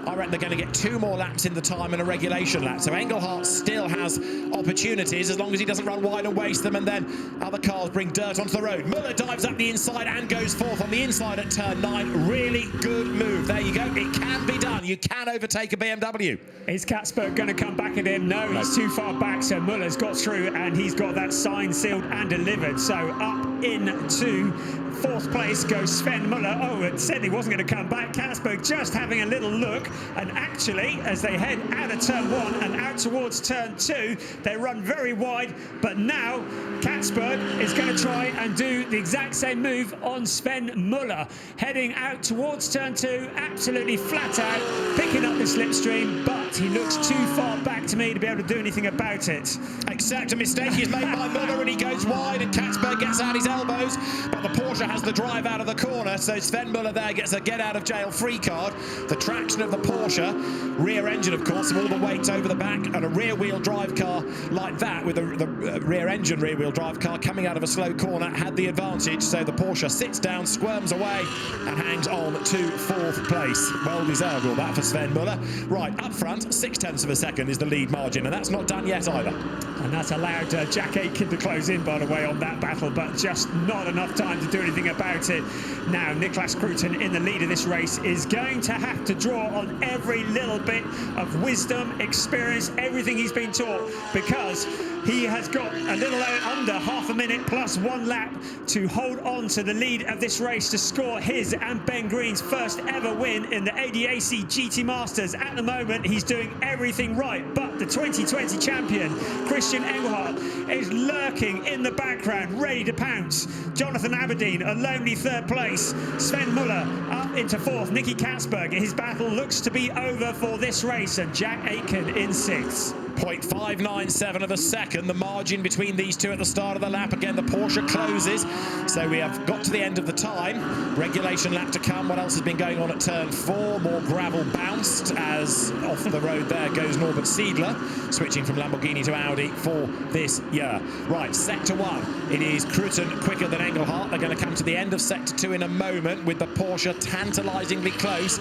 I reckon they're going to get 2 more laps in the time and a regulation lap. So Engelhardt still has opportunities as long as he doesn't run wide and waste them, and then other cars bring dirt onto the road. Muller dives up the inside and goes 4th on the inside at turn 9. Really good move. There you go. It can be done. You can overtake a BMW. Is Katzberg going to come back at him? No, he's too far back. So Muller's got through, and he's got that sign sealed and delivered. So up into 4th place goes Sven Muller. Oh, it said he wasn't going to come back. Katzberg just having a little look, and actually, as they head out of turn 1 and out towards turn 2, they run very wide. But now Katzberg is going to try and do the exact same move on Sven Muller, heading out towards turn 2, absolutely flat out, picking up the slipstream, but he looks too far back to me to be able to do anything about it. Except a mistake is made by Muller, and he goes wide, and Katzberg gets out his elbows, but the Porsche has the drive out of the corner, so Sven Muller there gets a get-out-of-jail-free card. The traction of the Porsche, rear engine, of course, with all the weight over the back, and a rear-wheel drive car like that, with the rear engine rear-wheel drive car coming out of a slow corner, had the advantage, so the Porsche sits down, squirms away, and hangs on to 4th place. Well deserved all that for Sven Muller. Right, up front, 0.6 of a second is the lead margin, and that's not done yet either. And that's allowed Jack Aitken to close in, by the way, on that battle, but just not enough time to do anything about it. Now, Niklas Cruton in the lead of this race is going to have to draw on every little bit of wisdom, experience, everything he's been taught, because he has got a little under half a minute plus 1 lap to hold on to the lead of this race to score his and Ben Green's first ever win in the ADAC GT Masters. At the moment, he's doing everything right, but the 2020 champion, Christian Engelhardt, is lurking in the background, ready to pounce. Jonathan Aberdeen, a lonely 3rd place. Sven Muller up into 4th. Nicky Katzberg, his battle looks to be over for this race, and Jack Aitken in 6th. 0.597 of a second, the margin between these two at the start of the lap. Again, the Porsche closes, so we have got to the end of the time. Regulation lap to come. What else has been going on at turn 4? More gravel bounced, as off the road there goes Norbert Siedler, switching from Lamborghini to Audi for this year. Right, sector 1. It is Cruton quicker than Engelhardt. They're going to come to the end of sector 2 in a moment, with the Porsche tantalisingly close.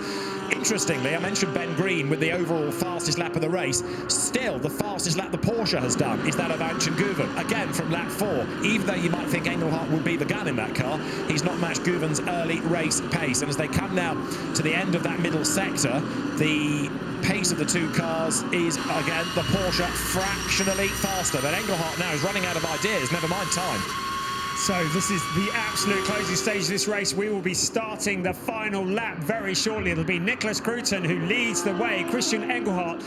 Interestingly, I mentioned Ben Green with the overall fastest lap of the race. Still, the fastest lap the Porsche has done is that of Anton Guven, again from lap 4. Even though you might think Engelhardt would be the gun in that car, he's not matched Guven's early race pace. And as they come now to the end of that middle sector, the pace of the 2 cars is, again, the Porsche fractionally faster. But Engelhardt now is running out of ideas, never mind time. So this is the absolute closing stage of this race. We will be starting the final lap very shortly. It'll be Niklas Cruton who leads the way. Christian Engelhardt,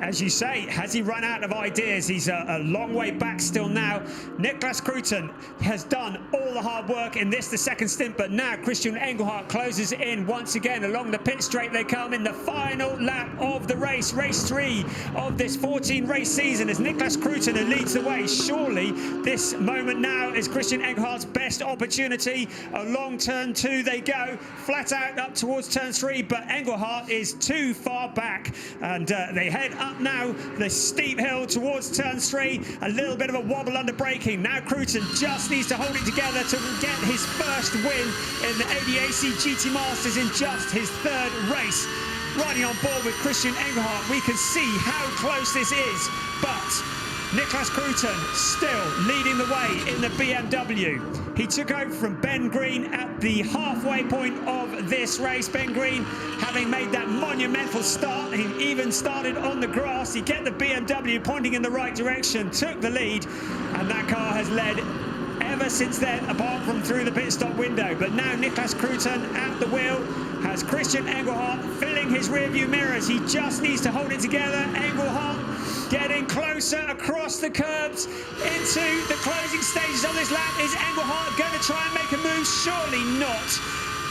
as you say, has he run out of ideas? He's a long way back still now. Niklas Cruton has done all the hard work in this, the second stint, but now Christian Engelhardt closes in once again. Along the pit straight they come in the final lap of the race. Race 3 of this 14-race season as Niklas Cruton who leads the way. Surely this moment now is Christian Engelhardt's best opportunity. Along turn 2 they go, flat out up towards turn 3, but Engelhardt is too far back, and they head up now the steep hill towards turn 3. A little bit of a wobble under braking. Now Cruton just needs to hold it together to get his first win in the ADAC GT Masters in just his 3rd race. riding on board with Christian Engelhardt. We can see how close this is, but Nicholas Cruton still leading the way in the BMW. He took over from Ben Green at the halfway point of this race. Ben Green, having made that monumental start, he even started on the grass. He kept the BMW pointing in the right direction, took the lead, and that car has led ever since then, apart from through the pit stop window. But now Nicholas Cruton at the wheel has Christian Engelhardt filling his rearview mirrors. He just needs to hold it together. Engelhardt getting closer across the curbs into the closing stages of this lap. Is Engelhardt going to try and make a move? Surely not.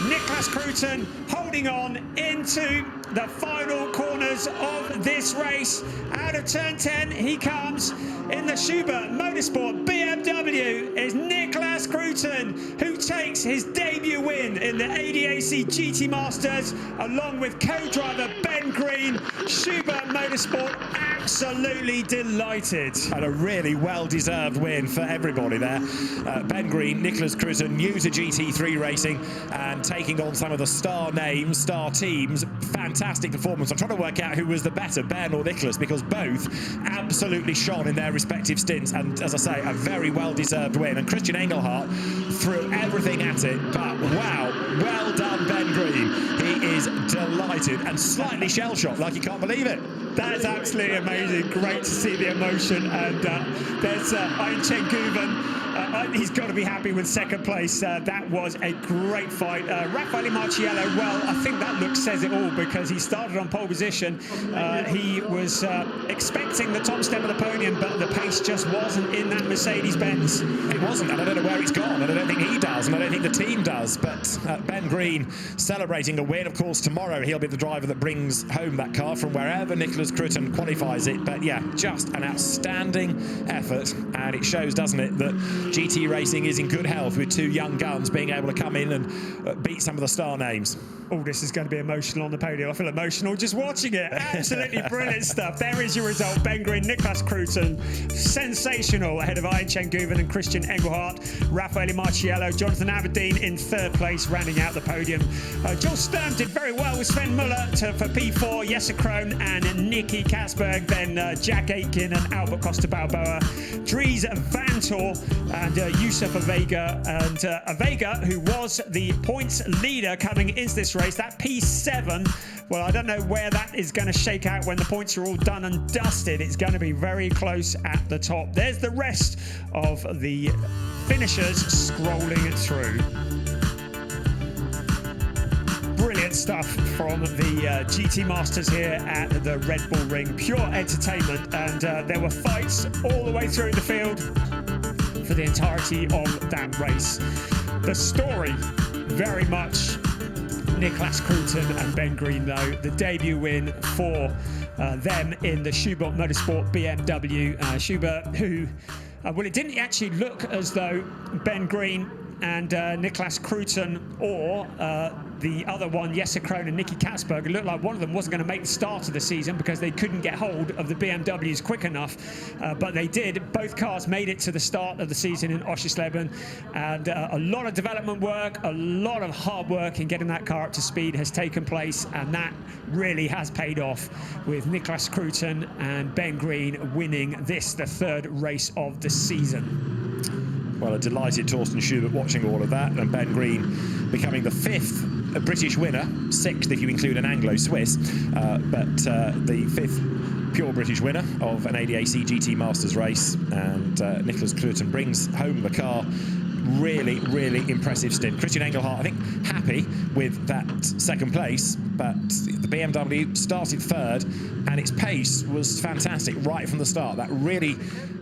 Nicholas Cruton holding on into the final corners of this race. Out of turn 10 he comes in the Schubert Motorsport BMW. Is Nicholas Cruton, who takes his debut win in the ADAC GT Masters along with co-driver Ben Green. Schubert Motorsport absolutely delighted. And a really well-deserved win for everybody there. Ben Green, Nicholas Cruton, new to GT3 racing and taking on some of the star names, star teams. Fantastic performance. I'm trying to work out who was the better, Ben or Nicholas, because both absolutely shone in their respective stints, and as I say, a very well-deserved win. And Christian Engelhardt threw everything at it, but wow, well done Ben Green. He is delighted and slightly shell-shocked, like he can't believe it. That is absolutely amazing. Great to see the emotion. And there's Ian Chen-Guven. He's got to be happy with second place. That was a great fight. Raffaele Marciello, well, I think that look says it all, because he started on pole position. He was expecting the top step of the podium, but the pace just wasn't in that Mercedes-Benz. It wasn't, and I don't know where he's gone, and I don't think he does, and I don't think the team does. But Ben Green celebrating a win. Of course, tomorrow he'll be the driver that brings home that car from wherever Nicholas Cruton qualifies it. But yeah, just an outstanding effort, and it shows, doesn't it, that GT racing is in good health with two young guns being able to come in and beat some of the star names. Oh, this is going to be emotional on the podium. I feel emotional just watching it. Absolutely brilliant stuff. There is your result. Ben Green, Nicholas Cruton, sensational ahead of Ian Chen-Guven and Christian Engelhardt. Raffaele Marciello, Jonathan Aberdeen in third place, rounding out the podium. Joel Sturm did very well with Sven Muller for P4, Jesse Krohn and Nicky Kasberg, then Jack Aitken and Albert Costa Balboa, Dries Vanthoor and Yusuf Avega. And Avega, who was the points leader coming into this race, that P7, well, I don't know where that is going to shake out when the points are all done and dusted. It's going to be very close at the top. There's the rest of the finishers scrolling through. Brilliant stuff from the GT Masters here at the Red Bull Ring. Pure entertainment, and there were fights all the way through the field for the entirety of that race. The story, very much Nicholas Cruton and Ben Green, though. The debut win for them in the Schubert Motorsport BMW. Schubert, who, well, it didn't actually look as though Ben Green and Nicholas Cruton or the other one, Jesse Krohn and Nicky Kasberg, it looked like one of them wasn't going to make the start of the season because they couldn't get hold of the BMWs quick enough. But they did. Both cars made it to the start of the season in Oschersleben. And a lot of development work, a lot of hard work in getting that car up to speed has taken place. And that really has paid off with Nicholas Cruton and Ben Green winning this, the third race of the season. Well, a delighted Torsten Schubert watching all of that, and Ben Green becoming the fifth British winner, sixth if you include an Anglo-Swiss, but the fifth pure British winner of an ADAC GT Masters race. And Nicholas Cruton brings home the car. Really, really impressive stint. Christian Engelhardt, I think, happy with that second place, but the BMW started third, and its pace was fantastic right from the start. That really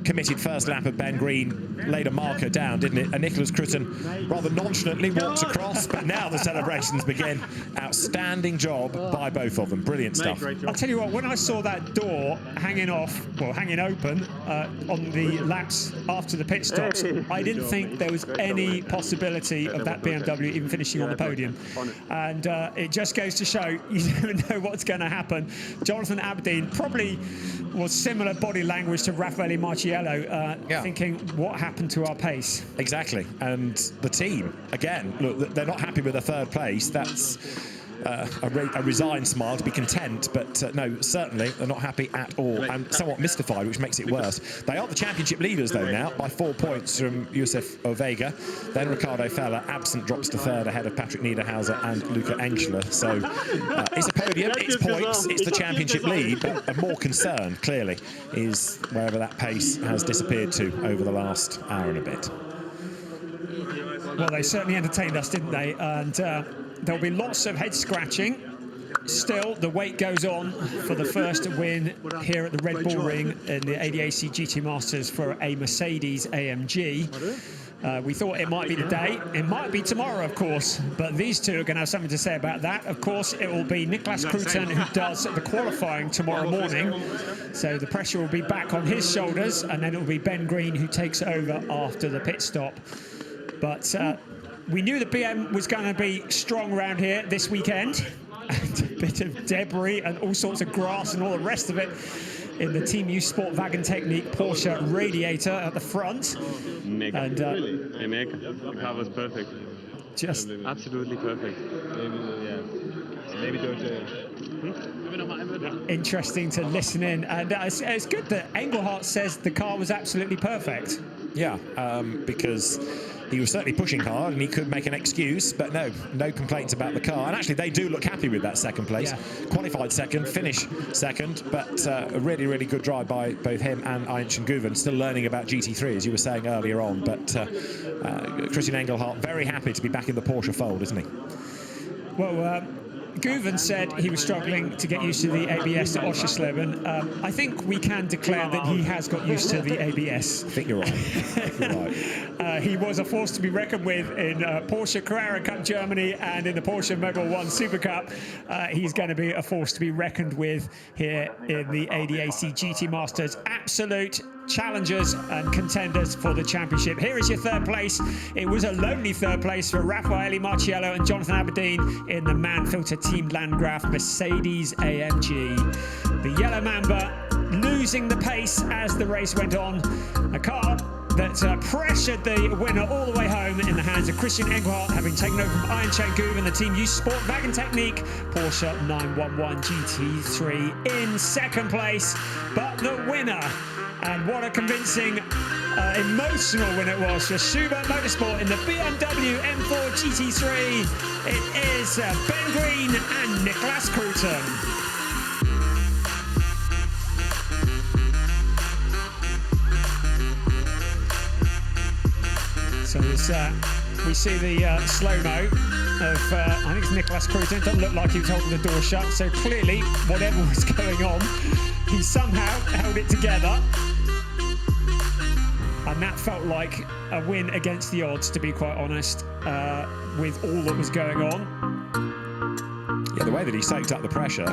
committed first lap of Ben Green laid a marker down, didn't it? And Nicholas Cruton rather nonchalantly walked across, but now the celebrations begin. Outstanding job by both of them. Brilliant stuff. I'll tell you what, when I saw that door hanging open on the laps after the pit stops, I didn't think there was any possibility of that BMW even finishing on the podium. And it just goes to show you never know what's going to happen. Jonathan Aberdeen probably was similar body language to Raffaele Marciello, thinking, what happened to our pace? Exactly. And the team, again, look, they're not happy with the third place. That's a resigned smile, to be content, but no, certainly they're not happy at all. And somewhat mystified, which makes it worse. They are the championship leaders, though, now, by 4 points from Josef Ovega. Then Ricardo Feller, absent, drops to third ahead of Patrick Niederhauser and Luca Engschler. So it's a podium, it's points, it's the championship lead, but a more concern, clearly, is wherever that pace has disappeared to over the last hour and a bit. Well, they certainly entertained us, didn't they? And there'll be lots of head scratching. Still, the wait goes on for the first win here at the Red Bull Ring in the ADAC GT Masters for a Mercedes AMG. We thought it might be the day. It might be tomorrow, of course, but these two are going to have something to say about that. Of course, it will be Nicholas Cruton who does the qualifying tomorrow morning, so the pressure will be back on his shoulders, and then it will be Ben Green who takes over after the pit stop. But we knew the BM was going to be strong around here this weekend, and a bit of debris and all sorts of grass and all the rest of it in the Team U Sport Wagon Technique Porsche radiator at the front. Mega. And The car was perfect. just Absolutely perfect. interesting to listen in. And it's good that Engelhardt says the car was absolutely perfect. Yeah, because he was certainly pushing hard and he could make an excuse, but no complaints about the car. And actually, they do look happy with that second place. Yeah. Qualified second, finish second, but a really, really good drive by both him and Einstein Guven. Still learning about GT3, as you were saying earlier on, but Christian Engelhardt very happy to be back in the Porsche fold, isn't he? Well, Guven said he was struggling to get used to the ABS at Oschersleben. I think we can declare that he has got used to the ABS. I think you're right. You're right. He was a force to be reckoned with in Porsche Carrera Cup Germany and in the Porsche Mobil 1 Super Cup. He's going to be a force to be reckoned with here in the ADAC GT Masters. Absolute challengers and contenders for the championship. Here is your third place. It was a lonely third place for Raffaele Marciello and Jonathan Aberdeen in the Manfilter Team Landgraf Mercedes AMG. The Yellow Mamba losing the pace as the race went on. A car that pressured the winner all the way home in the hands of Christian Engelhardt, having taken over from Iron Chain Guven, the Team U Sport Wagon Technique Porsche 911 GT3 in second place. But the winner, and what a convincing, emotional win it was for Schubert Motorsport in the BMW M4 GT3. It is Ben Green and Nicholas Cruton. So we see the slow-mo of, I think it's Nicholas Cruton. It doesn't look like he was holding the door shut, so clearly, whatever was going on, he somehow held it together. And that felt like a win against the odds, to be quite honest, with all that was going on. Yeah, the way that he soaked up the pressure,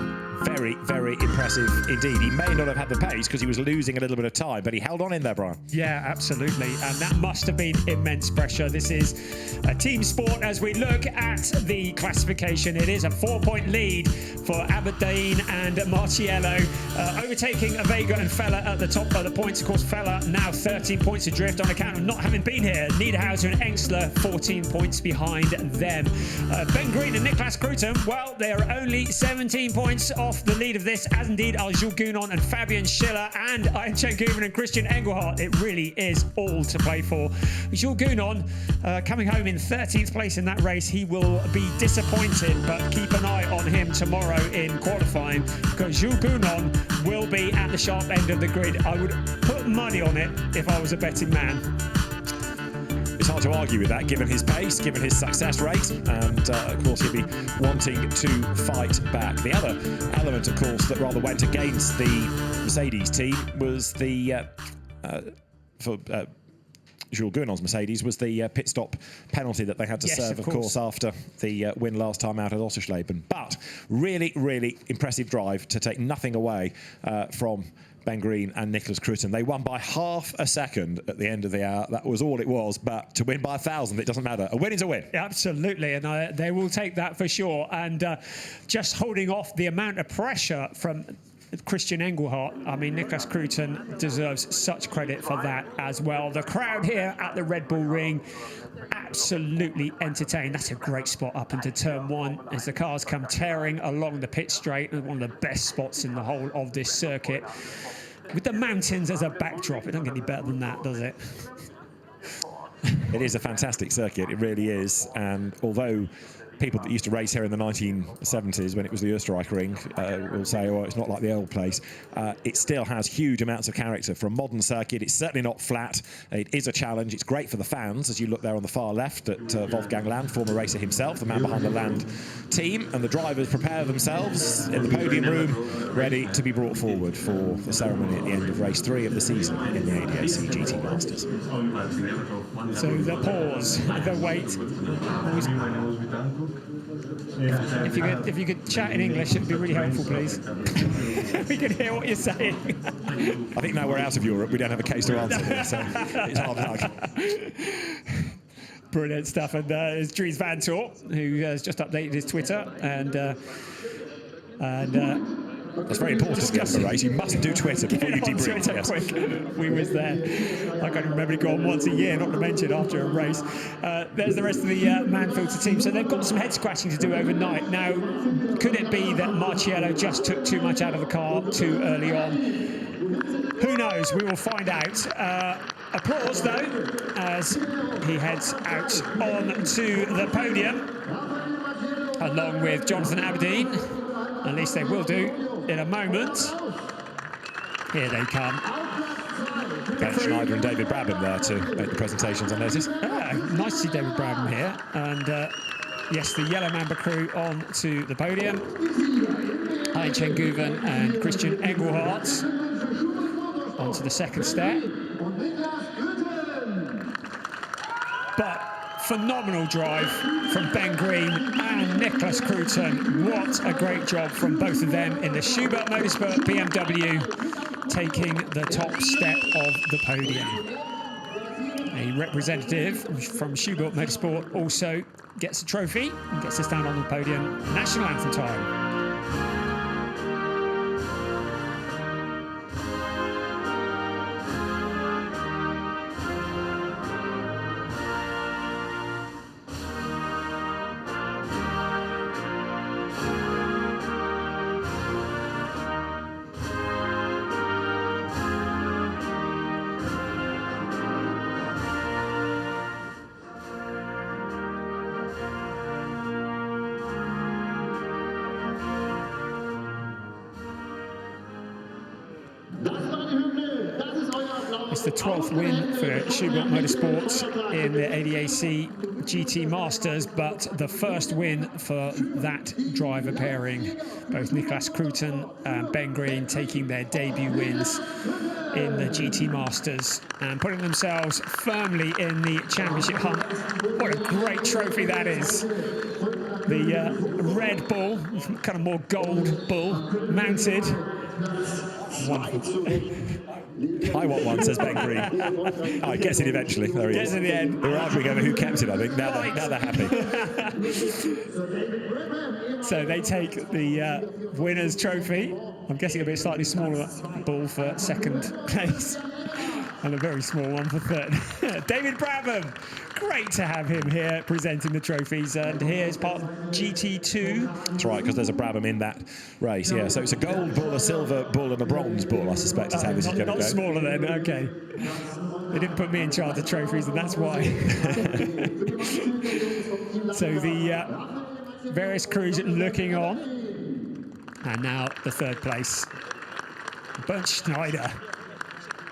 very, very impressive indeed. He may not have had the pace because he was losing a little bit of time, but he held on in there, Brian. Yeah, absolutely. And that must have been immense pressure. This is a team sport as we look at the classification. It is a 4-point lead for Aberdeen and Marciello, overtaking Vega and Feller at the top of the points. Of course, Feller now 13 points adrift on account of not having been here. Niederhauser and Engschler 14 points behind them. Ben Green and Nicholas Cruton, well, they are only 17 points off the lead of this, as indeed are Jules Gounon and Fabian Schiller and Iron Chain Guven and Christian Engelhardt. It really is all to play for. Jules Gounon coming home in 13th place in that race. He will be disappointed, but keep an eye on him tomorrow in qualifying, because Jules Gounon will be at the sharp end of the grid. I would put money on it if I was a betting man. It's hard to argue with that, given his pace, given his success rate, and of course he'll be wanting to fight back. The other element, of course, that rather went against the Mercedes team was the for Jules Gounon's Mercedes was the pit stop penalty that they had to serve, of course, after the win last time out at Oschersleben. But really, really impressive drive to take nothing away from Ben Green and Nicholas Cruton. They won by half a second at the end of the hour. That was all it was. But to win by 1,000, it doesn't matter. A win is a win. Absolutely, and they will take that for sure. And just holding off the amount of pressure from Christian Engelhardt. I mean, Nicholas Cruton deserves such credit for that as well. The crowd here at the Red Bull Ring, absolutely entertained. That's a great spot up into turn 1 as the cars come tearing along the pit straight, and one of the best spots in the whole of this circuit. With the mountains as a backdrop, it doesn't get any better than that, does it? It is a fantastic circuit, it really is. And although people that used to race here in the 1970s when it was the Österreichring will say, oh, it's not like the old place. It still has huge amounts of character. For a modern circuit, it's certainly not flat. It is a challenge. It's great for the fans, as you look there on the far left at Wolfgang Land, former racer himself, the man behind the Land team. And the drivers prepare themselves in the podium room, ready to be brought forward for the ceremony at the end of race 3 of the season in the ADAC GT Masters. So the pause, the wait. If you could chat in English, it'd be really helpful, please. We can hear what you're saying. I think now we're out of Europe, we don't have a case to answer here, so it's hard luck. Brilliant stuff. And there's Dries Van Tor, who has just updated his Twitter, and that's very important at the end of the race. You must do Twitter before you debrief. Yes. Quick. We was there. I can remember to go on once a year, not to mention after a race. There's the rest of the Manfilter team. So they've got some head scratching to do overnight. Now, could it be that Marciello just took too much out of the car too early on? Who knows? We will find out. Applause, though, as he heads out on to the podium, along with Jonathan Aberdeen. At least they will do in a moment. Here they come. Ben Schneider and David Brabham there to make the presentations, I noticed. Nice to see David Brabham here. And yes, the Yellow Mamba crew on to the podium. Hein Guven and Christian Engelhardt onto the second step. But phenomenal drive from Ben Green and Nicholas Cruton. What a great job from both of them in the Schubert Motorsport BMW, taking the top step of the podium. A representative from Schubert Motorsport also gets a trophy and gets to stand on the podium. National anthem time. It's the 12th win for Schubert Motorsports in the ADAC GT Masters, but the first win for that driver pairing. Both Nicholas Cruton and Ben Green taking their debut wins in the GT Masters and putting themselves firmly in the championship hunt. What a great trophy that is. The Red Bull, kind of more gold bull, mounted. Wonderful. I want one, says Ben Green. Oh, he gets it eventually. There he gets is. in the end. They were arguing over who kept it, I think. Now they're happy. So they take the winner's trophy. I'm guessing it'll be a slightly smaller ball for second place and a very small one for third. David Brabham. Great to have him here presenting the trophies, and here's part of GT2. That's right, because there's a Brabham in that race, yeah. So it's a gold bull, a silver bull, and a bronze bull, I suspect is how this is going to go. Not smaller then, okay. They didn't put me in charge of trophies, and that's why. So the various crews looking on, and now the third place. Bernd Schneider.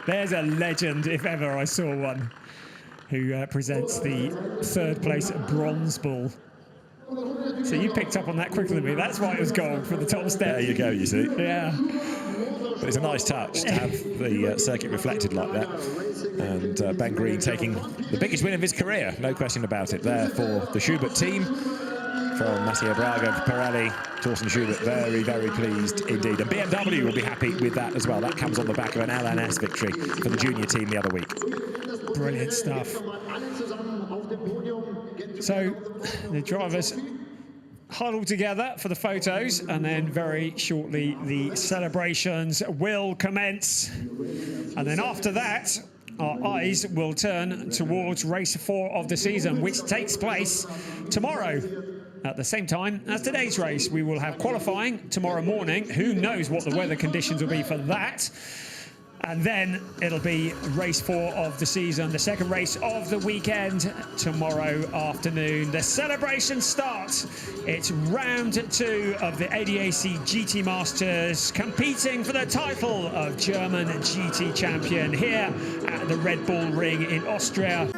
There's a legend, if ever I saw one, who presents the third place bronze bull. So you picked up on that quicker than me. That's why it was gold for the top step. There you go, you see. Yeah. But it's a nice touch to have the circuit reflected like that. And Ben Green taking the biggest win of his career, no question about it, there for the Schubert team. From Massimo Braga, Pirelli, Thorsten Schubert, very, very pleased indeed. And BMW will be happy with that as well. That comes on the back of an LNS victory for the junior team the other week. Brilliant stuff. So the drivers huddle together for the photos, and then very shortly the celebrations will commence. And then after that, our eyes will turn towards race 4 of the season, which takes place tomorrow. At the same time as today's race, we will have qualifying tomorrow morning. Who knows what the weather conditions will be for that? And then it'll be race 4 of the season, the second race of the weekend, tomorrow afternoon. The celebration starts. It's round 2 of the ADAC GT Masters, competing for the title of German GT champion here at the Red Bull Ring in Austria.